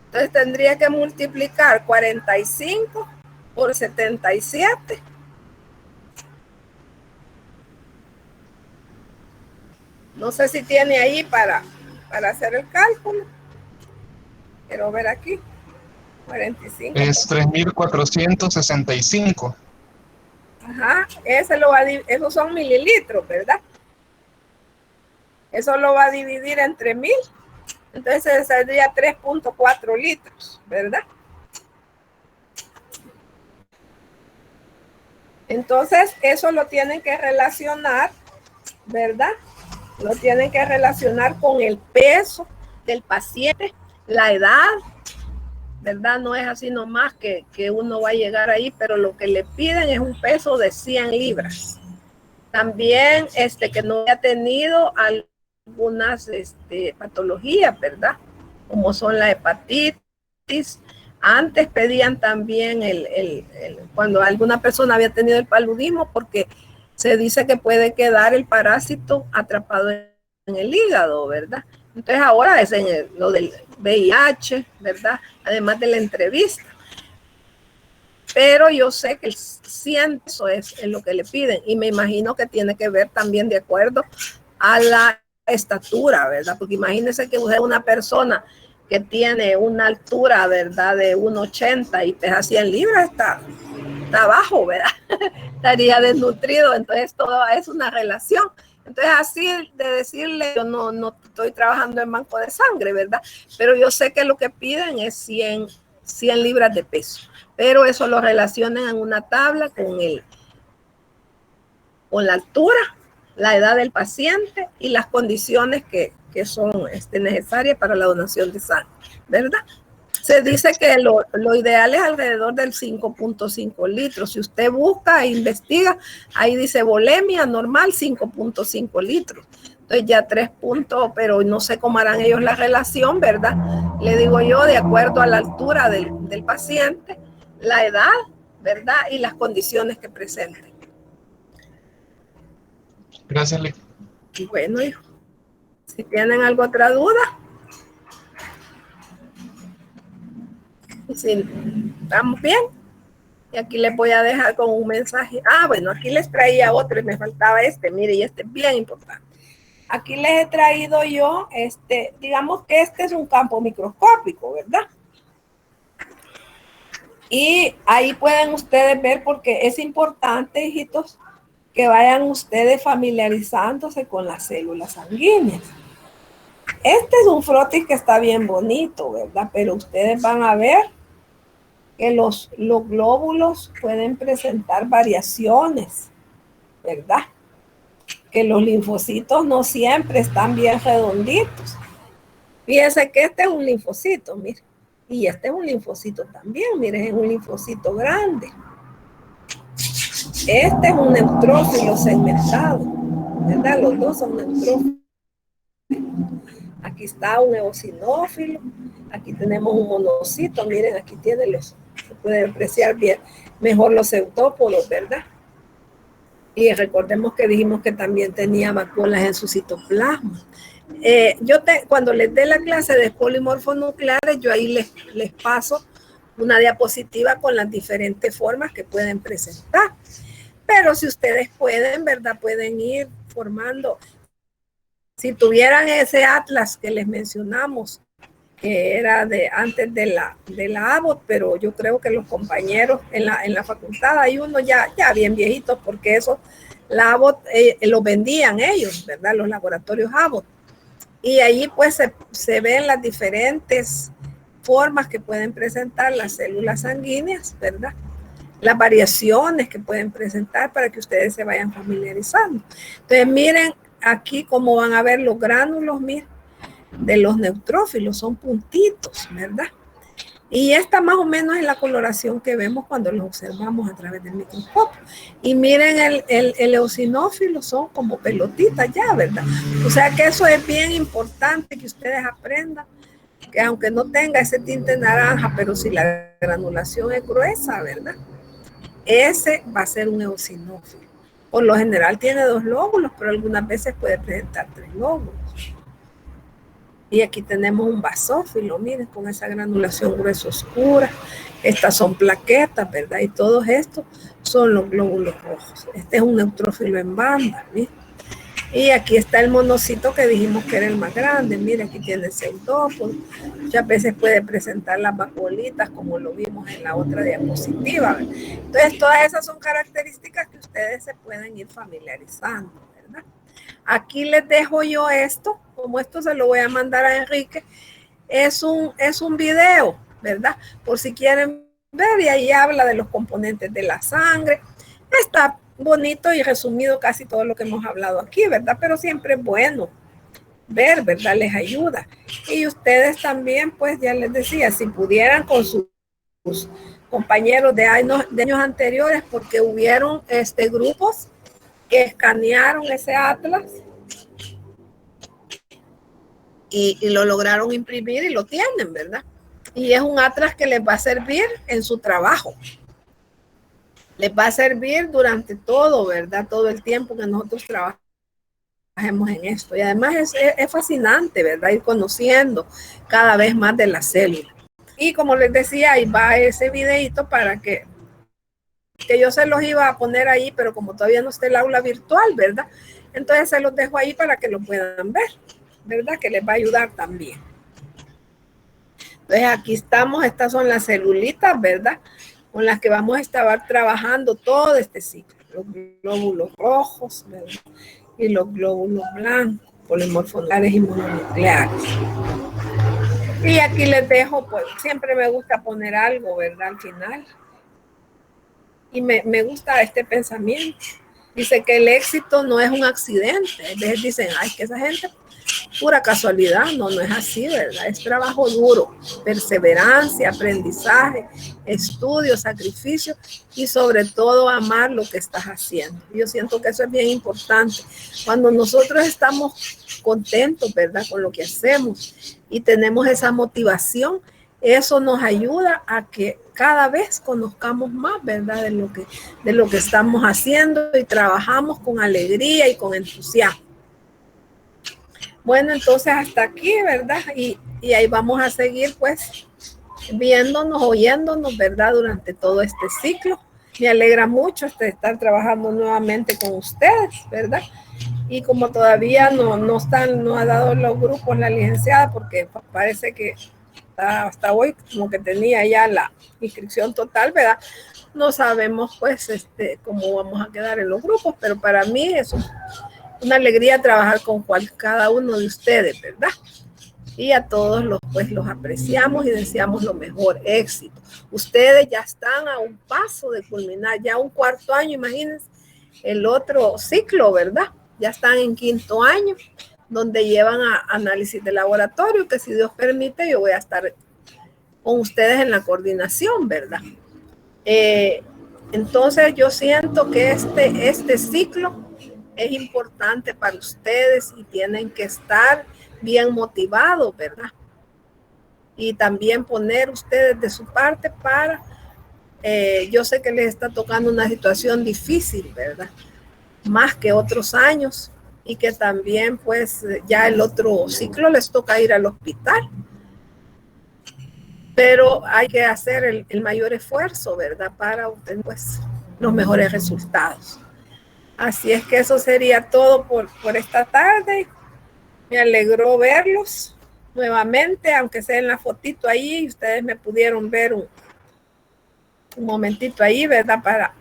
Entonces tendría que multiplicar 45 por 77. No sé si tiene ahí para hacer el cálculo. Quiero ver aquí. 45. Es 3.465. Ajá, esos son mililitros, ¿verdad? Eso lo va a dividir entre 1000. Entonces saldría 3.4 litros, ¿verdad? Entonces eso lo tienen que relacionar, ¿verdad? Lo tienen que relacionar con el peso del paciente, la edad, ¿verdad? No es así nomás que uno va a llegar ahí, pero lo que le piden es un peso de 100 libras. También que no haya tenido algunas patologías, ¿verdad? Como son la hepatitis. Antes pedían también cuando alguna persona había tenido el paludismo, porque se dice que puede quedar el parásito atrapado en el hígado, ¿verdad? Entonces ahora es lo del VIH, ¿verdad? Además de la entrevista. Pero yo sé que el 100 eso es lo que le piden, y me imagino que tiene que ver también de acuerdo a la estatura, ¿verdad? Porque imagínense que usted es una persona que tiene una altura, ¿verdad? De 1,80 y pesa 100 libras, está bajo, ¿verdad? Estaría desnutrido, entonces todo es una relación. Entonces así de decirle, yo no estoy trabajando en banco de sangre, ¿verdad? Pero yo sé que lo que piden es 100 libras de peso. Pero eso lo relacionan en una tabla con la altura, la edad del paciente y las condiciones que son necesarias para la donación de sangre, ¿verdad? Se dice que lo ideal es alrededor del 5.5 litros. Si usted busca e investiga, ahí dice volemia normal 5.5 litros. Entonces ya 3 puntos, pero no sé cómo harán ellos la relación, ¿verdad? Le digo yo, de acuerdo a la altura del paciente, la edad, ¿verdad? Y las condiciones que presenten. Gracias, Lick. Bueno, hijo, si tienen alguna otra duda. Si estamos bien. Y aquí les voy a dejar con un mensaje. Bueno, aquí les traía otro y me faltaba mire, y es bien importante. Aquí les he traído yo, digamos que es un campo microscópico, ¿verdad? Y ahí pueden ustedes ver, porque es importante, hijitos, que vayan ustedes familiarizándose con las células sanguíneas. Este es un frotis que está bien bonito, ¿verdad? Pero ustedes van a ver que los glóbulos pueden presentar variaciones, ¿verdad? Que los linfocitos no siempre están bien redonditos. Fíjense que este es un linfocito, mire. Y este es un linfocito también, miren, es un linfocito grande. Este es un neutrófilo segmentado, ¿verdad? Los dos son neutrófilos. Aquí está un eosinófilo, aquí tenemos un monocito, miren, aquí tiene se pueden apreciar bien, mejor los eutópodos, ¿verdad? Y recordemos que dijimos que también tenía vacuolas en su citoplasma. Cuando les dé la clase de polimorfos nucleares, yo ahí les paso una diapositiva con las diferentes formas que pueden presentar. Pero si ustedes pueden, ¿verdad? Pueden ir formando. Si tuvieran ese atlas que les mencionamos, que era antes de la Abbott, pero yo creo que los compañeros en la facultad hay uno ya bien viejitos, porque eso, la Abbott lo vendían ellos, ¿verdad? Los laboratorios Abbott. Y allí pues se ven las diferentes formas que pueden presentar las células sanguíneas, ¿verdad? Las variaciones que pueden presentar para que ustedes se vayan familiarizando. Entonces miren aquí cómo van a ver los gránulos, miren, de los neutrófilos, son puntitos, ¿verdad? Y esta más o menos es la coloración que vemos cuando los observamos a través del microscopio. Y miren el eosinófilo, son como pelotitas ya, ¿verdad? O sea que eso es bien importante que ustedes aprendan, que aunque no tenga ese tinte naranja, pero si la granulación es gruesa, ¿verdad? Ese va a ser un eosinófilo. Por lo general tiene 2 lóbulos, pero algunas veces puede presentar 3 lóbulos. Y aquí tenemos un basófilo, miren, con esa granulación gruesa oscura. Estas son plaquetas, ¿verdad? Y todos estos son los glóbulos rojos. Este es un neutrófilo en banda, miren. Y aquí está el monocito que dijimos que era el más grande. Miren, aquí tiene el pseudópodo. Muchas veces puede presentar las vacuolitas, como lo vimos en la otra diapositiva, ¿verdad? Entonces, todas esas son características que ustedes se pueden ir familiarizando, ¿verdad? Aquí les dejo yo esto, como esto se lo voy a mandar a Enrique, es un video, ¿verdad? Por si quieren ver, y ahí habla de los componentes de la sangre. Está bonito y resumido casi todo lo que hemos hablado aquí, ¿verdad? Pero siempre es bueno ver, ¿verdad? Les ayuda. Y ustedes también, pues ya les decía, si pudieran con sus compañeros de años anteriores, porque hubieron grupos que escanearon ese atlas y lo lograron imprimir y lo tienen, ¿verdad? Y es un atlas que les va a servir en su trabajo. Les va a servir durante todo, ¿verdad? Todo el tiempo que nosotros trabajemos en esto. Y además es fascinante, ¿verdad? Ir conociendo cada vez más de la célula. Y como les decía, ahí va ese videito para que yo se los iba a poner ahí, pero como todavía no está el aula virtual, ¿verdad? Entonces se los dejo ahí para que lo puedan ver, ¿verdad? Que les va a ayudar también. Entonces aquí estamos, estas son las celulitas, ¿verdad? Con las que vamos a estar trabajando todo este ciclo. Los glóbulos rojos, ¿verdad? Y los glóbulos blancos, polimorfolares y mononucleares. Y aquí les dejo, pues siempre me gusta poner algo, ¿verdad? Al final. Y me gusta este pensamiento. Dice que el éxito no es un accidente. A veces dicen, ay, que esa gente, pura casualidad. No, no es así, ¿verdad? Es trabajo duro, perseverancia, aprendizaje, estudio, sacrificio y sobre todo amar lo que estás haciendo. Yo siento que eso es bien importante. Cuando nosotros estamos contentos, ¿verdad? Con lo que hacemos y tenemos esa motivación, eso nos ayuda a que cada vez conozcamos más, ¿verdad? De lo que estamos haciendo y trabajamos con alegría y con entusiasmo. Bueno, entonces hasta aquí, ¿verdad? Y ahí vamos a seguir, pues, viéndonos, oyéndonos, ¿verdad? Durante todo este ciclo. Me alegra mucho estar trabajando nuevamente con ustedes, ¿verdad? Y como todavía no ha dado los grupos la licenciada, porque parece que hasta hoy como que tenía ya la inscripción total, ¿verdad? No sabemos pues cómo vamos a quedar en los grupos, pero para mí es una alegría trabajar con cada uno de ustedes, ¿verdad? Y a todos los apreciamos y deseamos lo mejor, éxito. Ustedes ya están a un paso de culminar, ya un cuarto año, imagínense, el otro ciclo, ¿verdad? Ya están en quinto año, donde llevan a análisis de laboratorio, que si Dios permite, yo voy a estar con ustedes en la coordinación, ¿verdad? Entonces yo siento que este ciclo es importante para ustedes y tienen que estar bien motivados, ¿verdad? Y también poner ustedes de su parte para, yo sé que les está tocando una situación difícil, ¿verdad? Más que otros años, y que también pues ya el otro ciclo les toca ir al hospital. Pero hay que hacer el mayor esfuerzo, ¿verdad? Para obtener pues los mejores resultados. Así es que eso sería todo por esta tarde. Me alegró verlos nuevamente, aunque sea en la fotito ahí, ustedes me pudieron ver un momentito ahí, ¿verdad? Para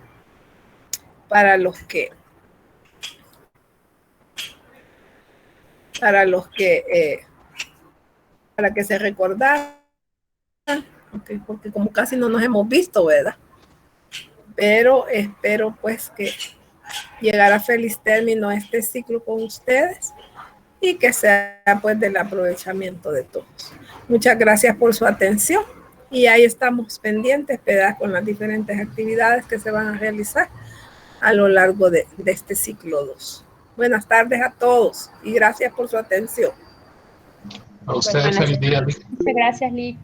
que se recordaran, porque como casi no nos hemos visto, ¿verdad? Pero espero pues que llegara a feliz término este ciclo con ustedes y que sea pues del aprovechamiento de todos. Muchas gracias por su atención y ahí estamos pendientes, ¿verdad? Con las diferentes actividades que se van a realizar a lo largo de este ciclo 2. Buenas tardes a todos y gracias por su atención. A ustedes feliz día, Lic. Muchas gracias, Lic.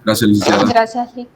Gracias, licenciada. Gracias, Lic.